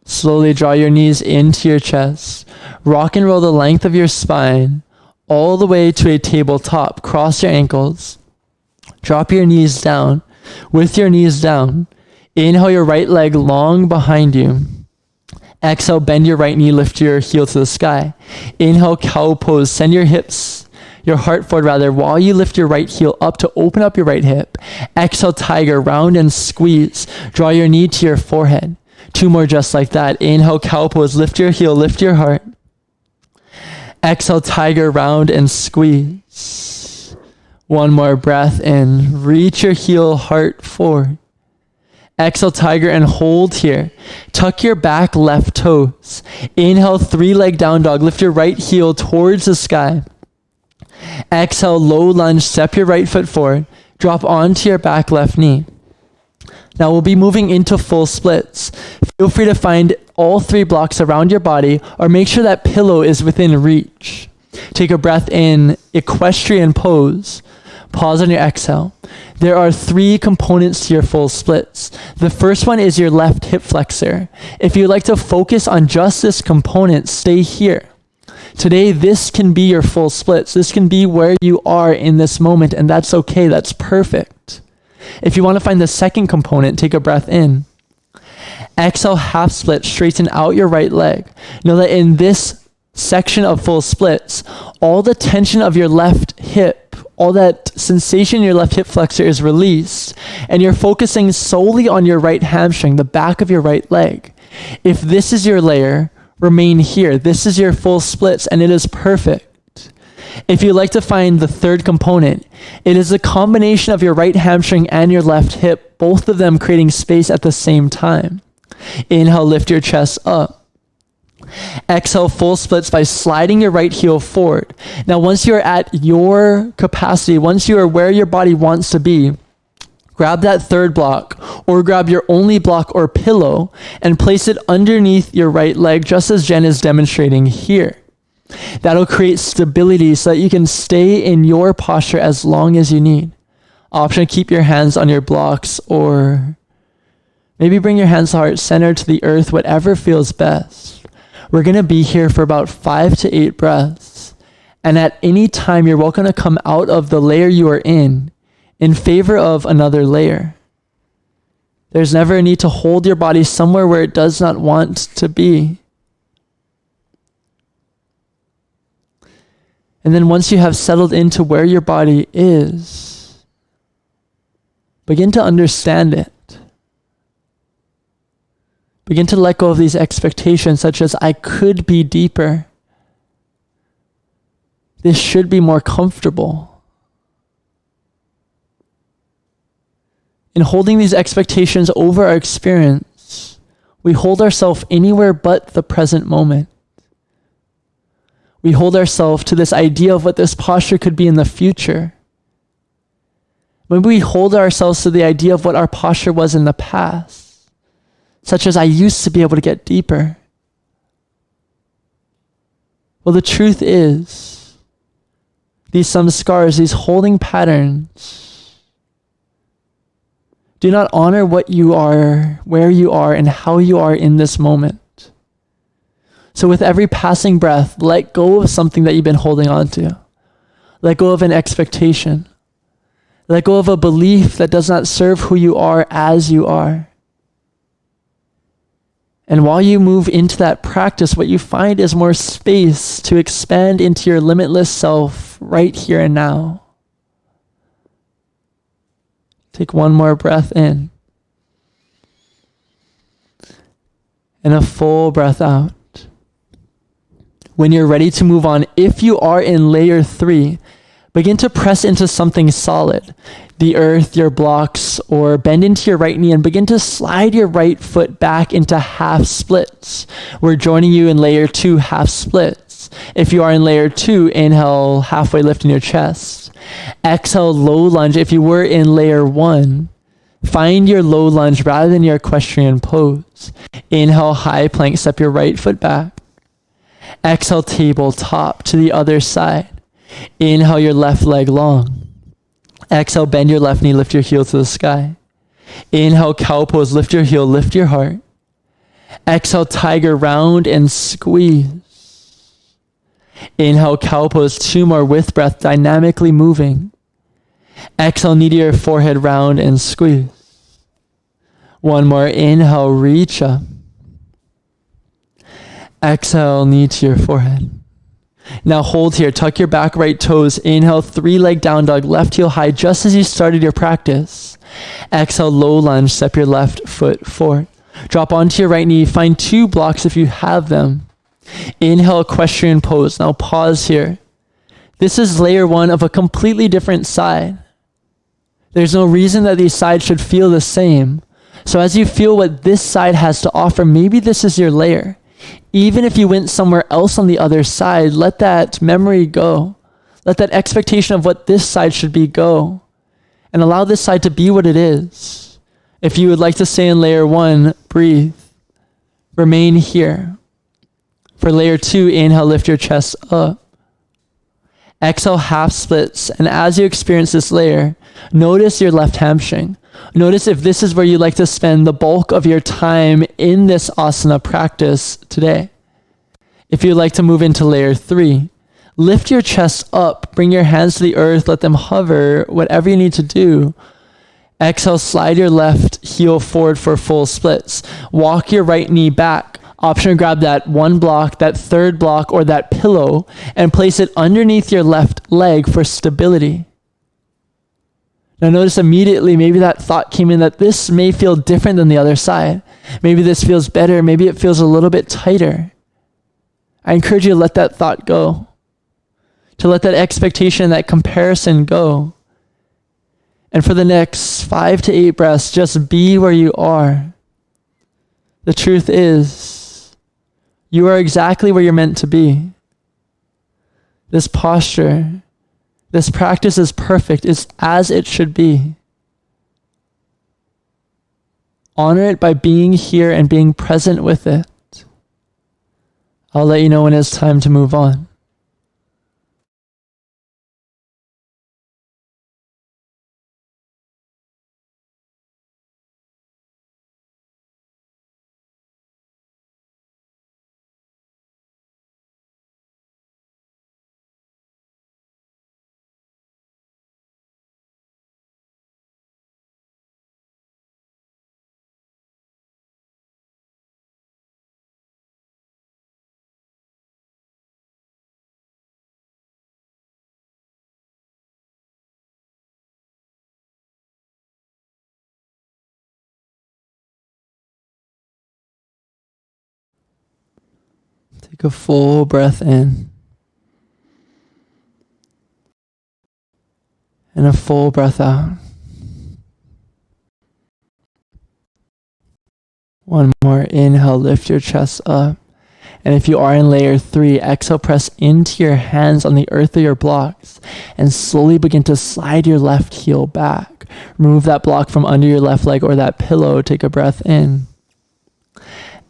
Slowly draw your knees into your chest. Rock and roll the length of your spine all the way to a tabletop. Cross your ankles. Drop your knees down. With your knees down, inhale your right leg long behind you. Exhale, bend your right knee, lift your heel to the sky. Inhale, cow pose. Send your heart forward rather, while you lift your right heel up to open up your right hip. Exhale, tiger, round and squeeze. Draw your knee to your forehead. 2 more just like that. Inhale, cow pose. Lift your heel, lift your heart. Exhale, tiger, round and squeeze. 1 more breath in. Reach your heel, heart forward. Exhale, tiger, and hold here. Tuck your back left toes. Inhale, 3-leg down dog. Lift your right heel towards the sky. Exhale, low lunge. Step your right foot forward. Drop onto your back left knee. Now we'll be moving into full splits. Feel free to find all 3 blocks around your body or make sure that pillow is within reach. Take a breath in, equestrian pose. Pause on your exhale. There are 3 components to your full splits. The first one is your left hip flexor. If you'd like to focus on just this component, stay here. Today, this can be your full splits. This can be where you are in this moment, and that's okay. That's perfect. If you want to find the second component, take a breath in. Exhale, half split, straighten out your right leg. Know that in this section of full splits, all the tension of your left hip, all that sensation in your left hip flexor is released, and you're focusing solely on your right hamstring, the back of your right leg. If this is your layer, remain here. This is your full splits, and it is perfect. If you'd like to find the third component, it is a combination of your right hamstring and your left hip, both of them creating space at the same time. Inhale, lift your chest up. Exhale, full splits by sliding your right heel forward. Now, once you're at your capacity, once you are where your body wants to be, grab that third block or grab your only block or pillow and place it underneath your right leg, just as Jen is demonstrating here. That'll create stability so that you can stay in your posture as long as you need. Option, keep your hands on your blocks or maybe bring your hands heart center to the earth, whatever feels best. We're going to be here for about 5 to 8 breaths. And at any time, you're welcome to come out of the layer you are in favor of another layer. There's never a need to hold your body somewhere where it does not want to be. And then once you have settled into where your body is, begin to understand it. Begin to let go of these expectations such as, I could be deeper. This should be more comfortable. In holding these expectations over our experience, we hold ourselves anywhere but the present moment. We hold ourselves to this idea of what this posture could be in the future. Maybe we hold ourselves to the idea of what our posture was in the past, such as, I used to be able to get deeper. Well, the truth is, these samskars, these holding patterns, do not honor what you are, where you are, and how you are in this moment. So with every passing breath, let go of something that you've been holding on to. Let go of an expectation. Let go of a belief that does not serve who you are as you are. And while you move into that practice, what you find is more space to expand into your limitless self right here and now. Take one more breath in. And a full breath out. When you're ready to move on, if you are in layer 3, begin to press into something solid, the earth, your blocks, or bend into your right knee and begin to slide your right foot back into half splits. We're joining you in layer 2 half splits. If you are in layer 2, inhale, halfway lifting your chest. Exhale, low lunge. If you were in layer 1, find your low lunge rather than your equestrian pose. Inhale, high plank, step your right foot back. Exhale, tabletop to the other side. Inhale, your left leg long. Exhale, bend your left knee, lift your heel to the sky. Inhale, cow pose, lift your heel, lift your heart. Exhale, tiger, round and squeeze. Inhale, cow pose, 2 more with breath, dynamically moving. Exhale, knee to your forehead, round and squeeze. 1 more, inhale, reach up. Exhale, knee to your forehead. Now hold here, tuck your back right toes. Inhale, 3-leg down dog, left heel high, just as you started your practice. Exhale, low lunge, step your left foot forward. Drop onto your right knee, find 2 blocks if you have them. Inhale, equestrian pose. Now pause here. This is layer 1 of a completely different side. There's no reason that these sides should feel the same. So as you feel what this side has to offer, maybe this is your layer. Even if you went somewhere else on the other side, let that memory go. Let that expectation of what this side should be go. And allow this side to be what it is. If you would like to stay in layer 1, breathe. Remain here. For layer 2, inhale, lift your chest up. Exhale, half splits. And as you experience this layer, notice your left hamstring. Notice if this is where you like to spend the bulk of your time in this asana practice today. If you'd like to move into layer 3, lift your chest up, bring your hands to the earth, let them hover, whatever you need to do. Exhale, slide your left heel forward for full splits. Walk your right knee back. Option to grab that 1 block, that 3rd block, or that pillow, and place it underneath your left leg for stability. Now notice immediately, maybe that thought came in that this may feel different than the other side. Maybe this feels better. Maybe it feels a little bit tighter. I encourage you to let that thought go. To let that expectation, that comparison go. And for the next 5 to 8 breaths, just be where you are. The truth is, you are exactly where you're meant to be. This posture, this practice is perfect. It's as it should be. Honor it by being here and being present with it. I'll let you know when it's time to move on. Take a full breath in. And a full breath out. One more inhale, lift your chest up. And if you are in layer 3, exhale, press into your hands on the earth of your blocks and slowly begin to slide your left heel back. Remove that block from under your left leg or that pillow. Take a breath in.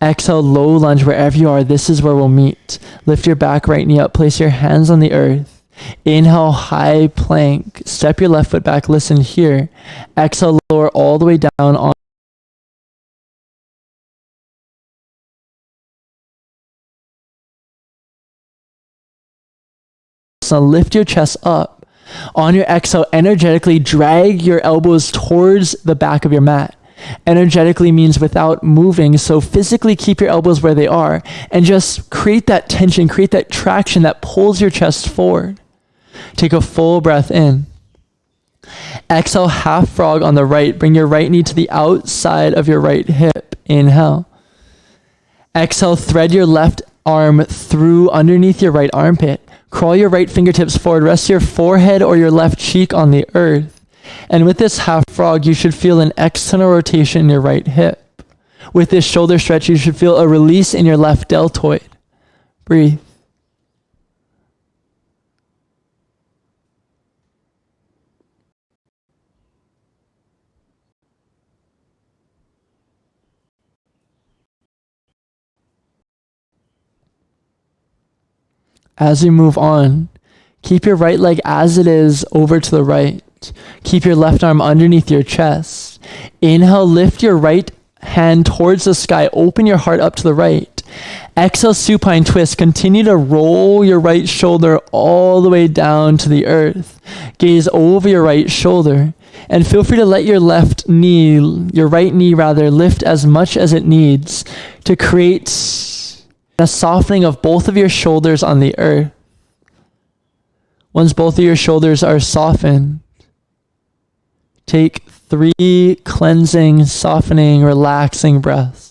Exhale, low lunge wherever you are. This is where we'll meet. Lift your back right knee up. Place your hands on the earth. Inhale, high plank. Step your left foot back. Listen here. Exhale, lower all the way down on Shavasana, lift your chest up. On your exhale, energetically drag your elbows towards the back of your mat. Energetically means without moving, so physically keep your elbows where they are and just create that tension, create that traction that pulls your chest forward. Take a full breath in. Exhale, half frog on the right. Bring your right knee to the outside of your right hip. Inhale. Exhale, thread your left arm through underneath your right armpit. Crawl your right fingertips forward. Rest your forehead or your left cheek on the earth. And with this half frog, you should feel an external rotation in your right hip. With this shoulder stretch, you should feel a release in your left deltoid. Breathe. As we move on, keep your right leg as it is over to the right. Keep your left arm underneath your chest. Inhale, lift your right hand towards the sky. Open your heart up to the right. Exhale, supine twist. Continue to roll your right shoulder all the way down to the earth. Gaze over your right shoulder. And feel free to let your right knee, lift as much as it needs to create a softening of both of your shoulders on the earth. Once both of your shoulders are softened, take 3 cleansing, softening, relaxing breaths.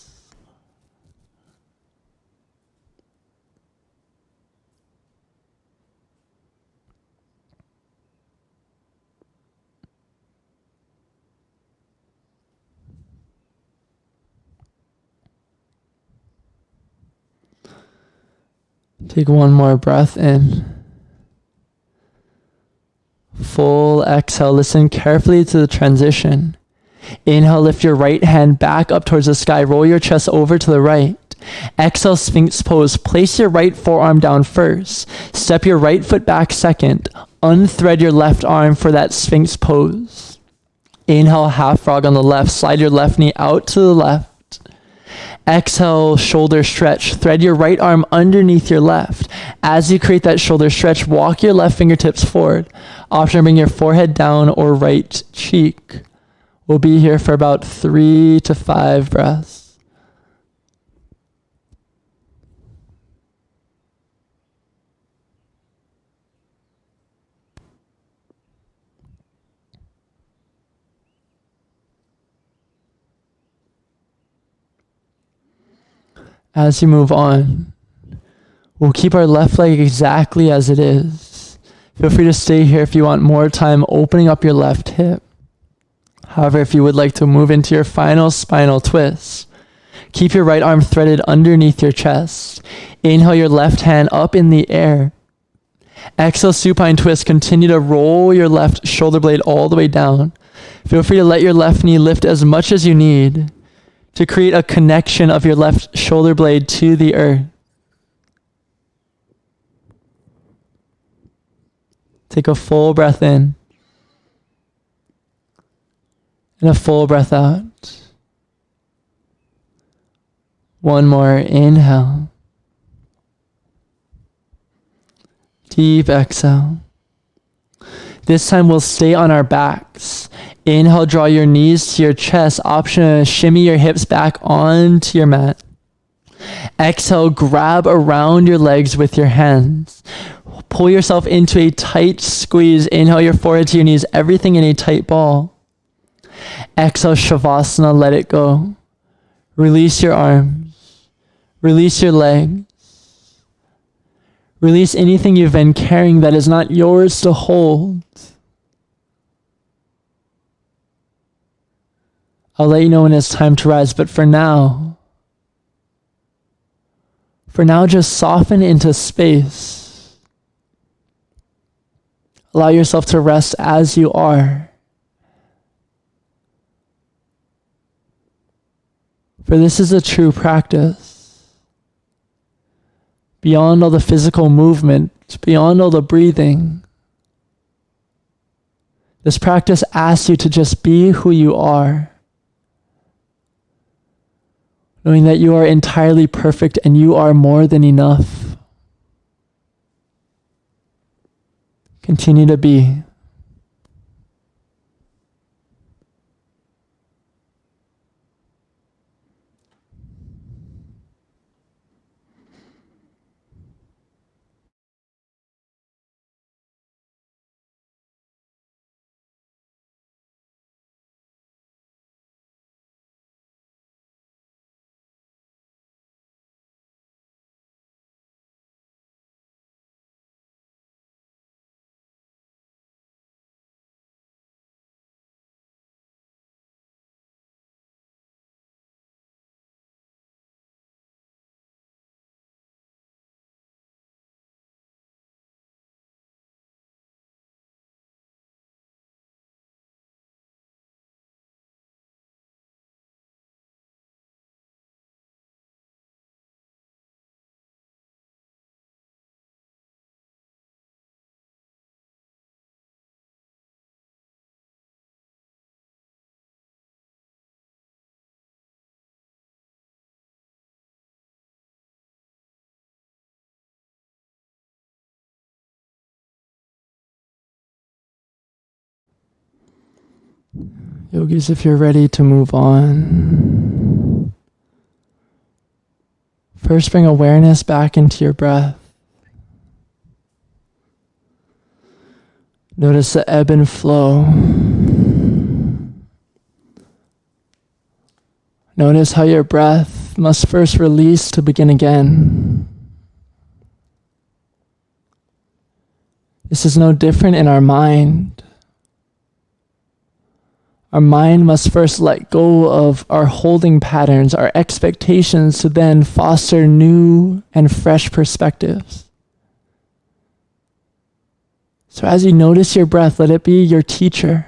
Take one more breath in. Full exhale. Listen carefully to the transition. Inhale, lift your right hand back up towards the sky. Roll your chest over to the right. Exhale, Sphinx pose. Place your right forearm down first. Step your right foot back second. Unthread your left arm for that Sphinx pose. Inhale, half frog on the left. Slide your left knee out to the left. Exhale, shoulder stretch. Thread your right arm underneath your left. As you create that shoulder stretch, walk your left fingertips forward. Option to bring your forehead down or right cheek. We'll be here for about 3 to 5 breaths. As you move on, we'll keep our left leg exactly as it is. Feel free to stay here if you want more time opening up your left hip. However, if you would like to move into your final spinal twist, keep your right arm threaded underneath your chest. Inhale your left hand up in the air. Exhale, supine twist. Continue to roll your left shoulder blade all the way down. Feel free to let your left knee lift as much as you need to create a connection of your left shoulder blade to the earth. Take a full breath in and a full breath out. One more inhale. Deep exhale. This time we'll stay on our backs. Inhale, draw your knees to your chest. Option to shimmy your hips back onto your mat. Exhale, grab around your legs with your hands. Pull yourself into a tight squeeze. Inhale your forehead to your knees, everything in a tight ball. Exhale, Shavasana, let it go. Release your arms. Release your legs. Release anything you've been carrying that is not yours to hold. I'll let you know when it's time to rise, but for now, just soften into space. Allow yourself to rest as you are. For this is a true practice. Beyond all the physical movement, beyond all the breathing, this practice asks you to just be who you are. Knowing that you are entirely perfect and you are more than enough. Continue to be. Yogis, if you're ready to move on, first bring awareness back into your breath. Notice the ebb and flow. Notice how your breath must first release to begin again. This is no different in our mind. Our mind must first let go of our holding patterns, our expectations, to then foster new and fresh perspectives. So as you notice your breath, let it be your teacher.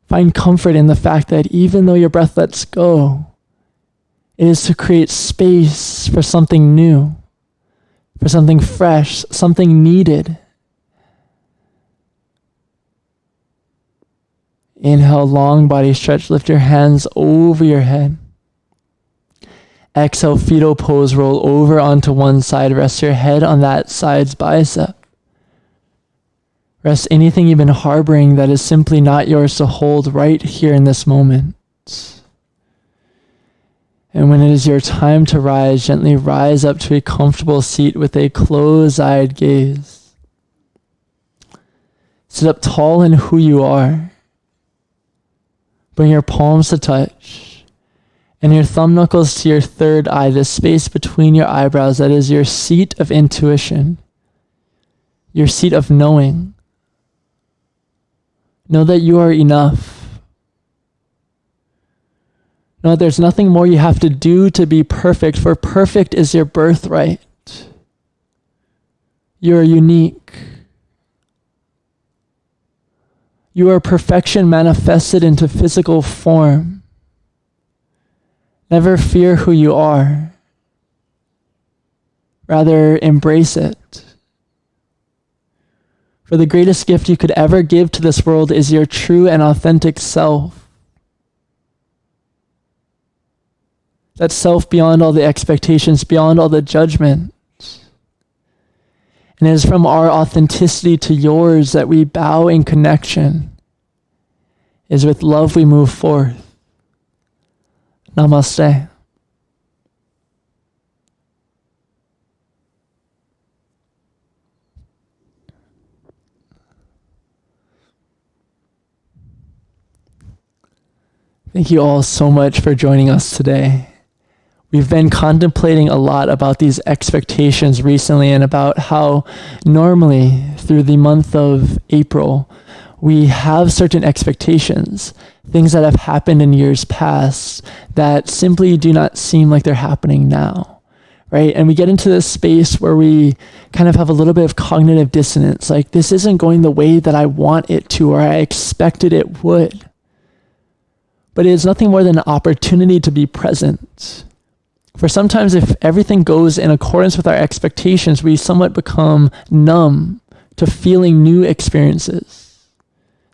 Find comfort in the fact that even though your breath lets go, it is to create space for something new, for something fresh, something needed. Inhale, long body stretch. Lift your hands over your head. Exhale, fetal pose. Roll over onto one side. Rest your head on that side's bicep. Rest anything you've been harboring that is simply not yours to hold right here in this moment. And when it is your time to rise, gently rise up to a comfortable seat with a closed-eyed gaze. Sit up tall in who you are. Bring your palms to touch and your thumb knuckles to your third eye, the space between your eyebrows that is your seat of intuition, your seat of knowing. Know that you are enough. Know that there's nothing more you have to do to be perfect, for perfect is your birthright. You are unique. You are perfection manifested into physical form. Never fear who you are. Rather, embrace it. For the greatest gift you could ever give to this world is your true and authentic self. That self beyond all the expectations, beyond all the judgment. And it is from our authenticity to yours that we bow in connection. It is with love we move forth. Namaste. Thank you all so much for joining us today. We've been contemplating a lot about these expectations recently and about how normally through the month of April, we have certain expectations, things that have happened in years past that simply do not seem like they're happening now, right? And we get into this space where we kind of have a little bit of cognitive dissonance, like this isn't going the way that I want it to or I expected it would. But it is nothing more than an opportunity to be present. For sometimes if everything goes in accordance with our expectations, we somewhat become numb to feeling new experiences.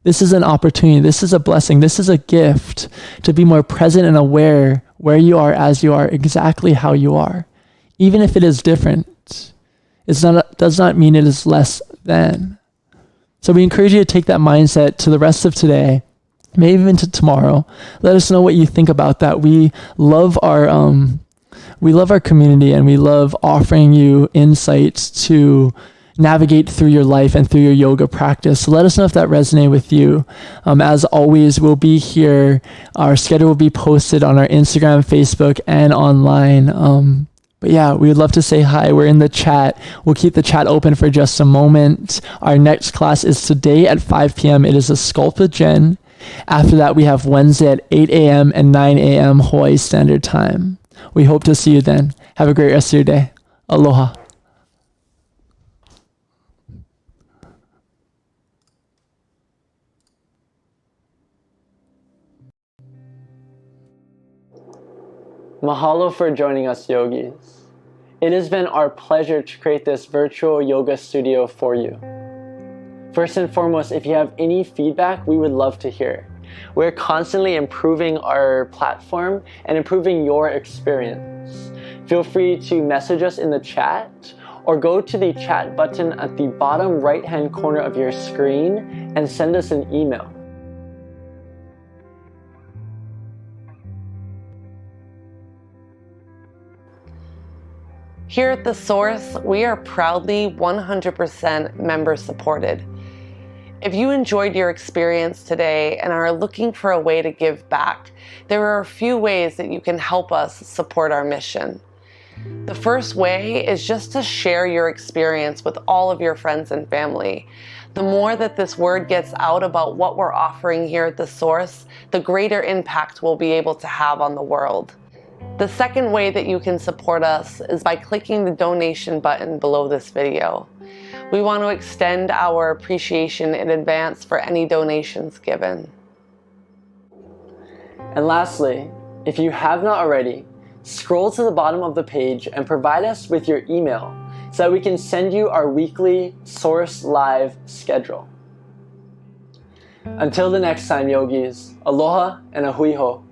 This is an opportunity. This is a blessing. This is a gift to be more present and aware where you are as you are, exactly how you are. Even if it is different, does not mean it is less than. So we encourage you to take that mindset to the rest of today, maybe even to tomorrow. Let us know what you think about that. We love our community, and we love offering you insights to navigate through your life and through your yoga practice. So let us know if that resonated with you. As always, we'll be here. Our schedule will be posted on our Instagram, Facebook, and online. But yeah, we would love to say hi. We're in the chat. We'll keep the chat open for just a moment. Our next class is today at 5 p.m. It is a Sculpt with Jen. After that, we have Wednesday at 8 a.m. and 9 a.m. Hawaii Standard Time. We hope to see you then. Have a great rest of your day. Aloha. Mahalo for joining us, yogis. It has been our pleasure to create this virtual yoga studio for you. First and foremost, if you have any feedback, we would love to hear. We're constantly improving our platform and improving your experience. Feel free to message us in the chat or go to the chat button at the bottom right-hand corner of your screen and send us an email. Here at The Source, we are proudly 100% member supported. If you enjoyed your experience today and are looking for a way to give back, there are a few ways that you can help us support our mission. The first way is just to share your experience with all of your friends and family. The more that this word gets out about what we're offering here at The Source, the greater impact we'll be able to have on the world. The second way that you can support us is by clicking the donation button below this video. We want to extend our appreciation in advance for any donations given. And lastly, if you have not already, scroll to the bottom of the page and provide us with your email so that we can send you our weekly Source Live schedule. Until the next time, yogis, aloha and a hui hou.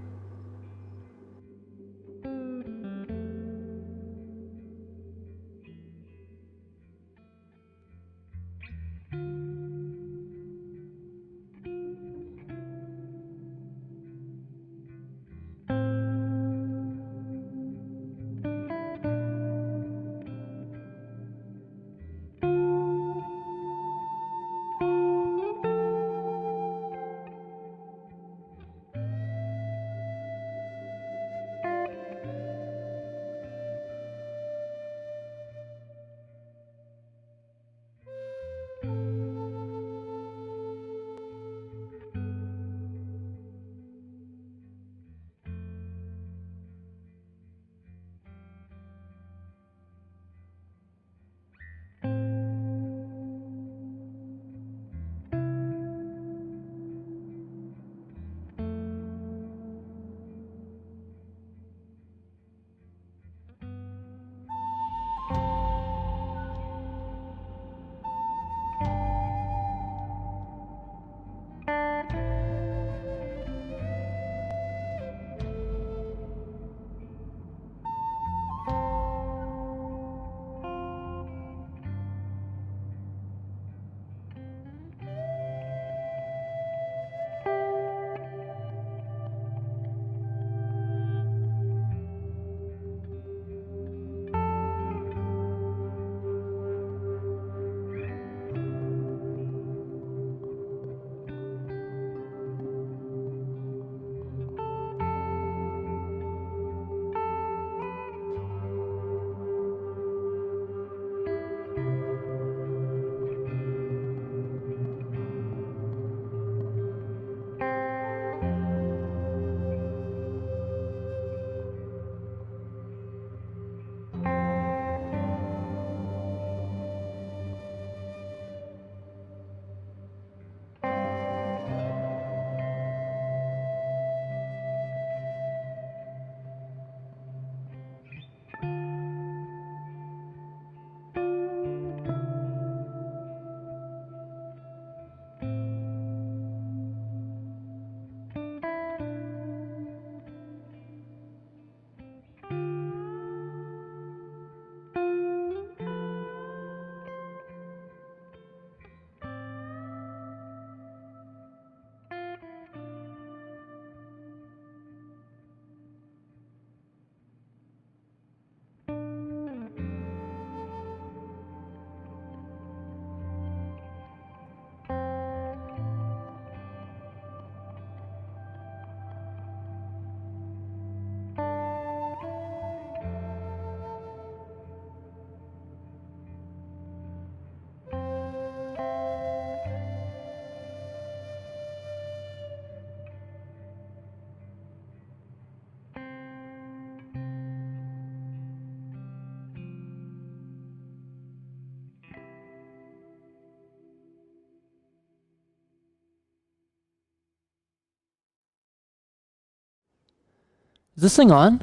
Is this thing on?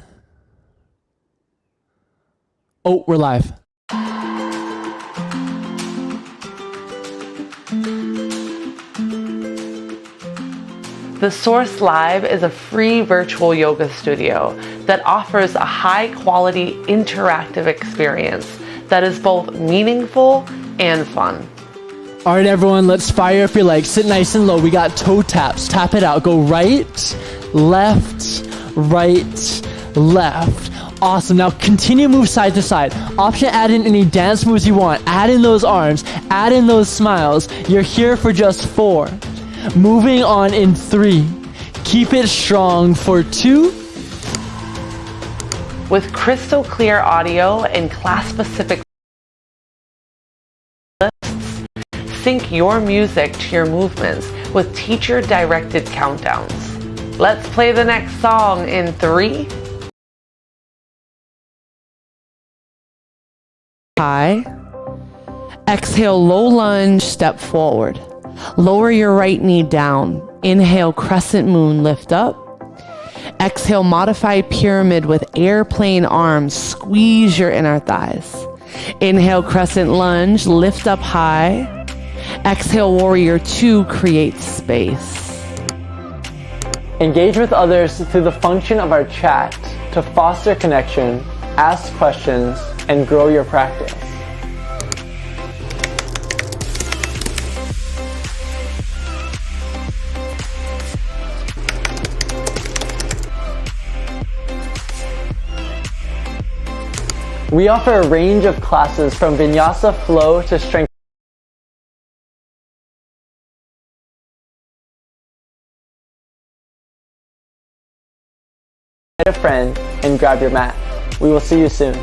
Oh, we're live. The Source Live is a free virtual yoga studio that offers a high-quality interactive experience that is both meaningful and fun. All right, everyone, let's fire up your legs. Sit nice and low. We got toe taps. Tap it out. Go right, left, left. Awesome. Now continue move side to side. Option add in any dance moves you want. Add in those arms. Add in those smiles. You're here for just 4. Moving on in 3. Keep it strong for 2. With crystal clear audio and class-specific lists, sync your music to your movements with teacher-directed countdowns. Let's play the next song in 3. High. Exhale, low lunge, step forward. Lower your right knee down. Inhale, crescent moon, lift up. Exhale, modified pyramid with airplane arms. Squeeze your inner thighs. Inhale, crescent lunge, lift up high. Exhale, warrior 2, create space. Engage with others through the function of our chat to foster connection, ask questions, and grow your practice. We offer a range of classes from Vinyasa Flow to Strength. Invite a friend and grab your mat. We will see you soon.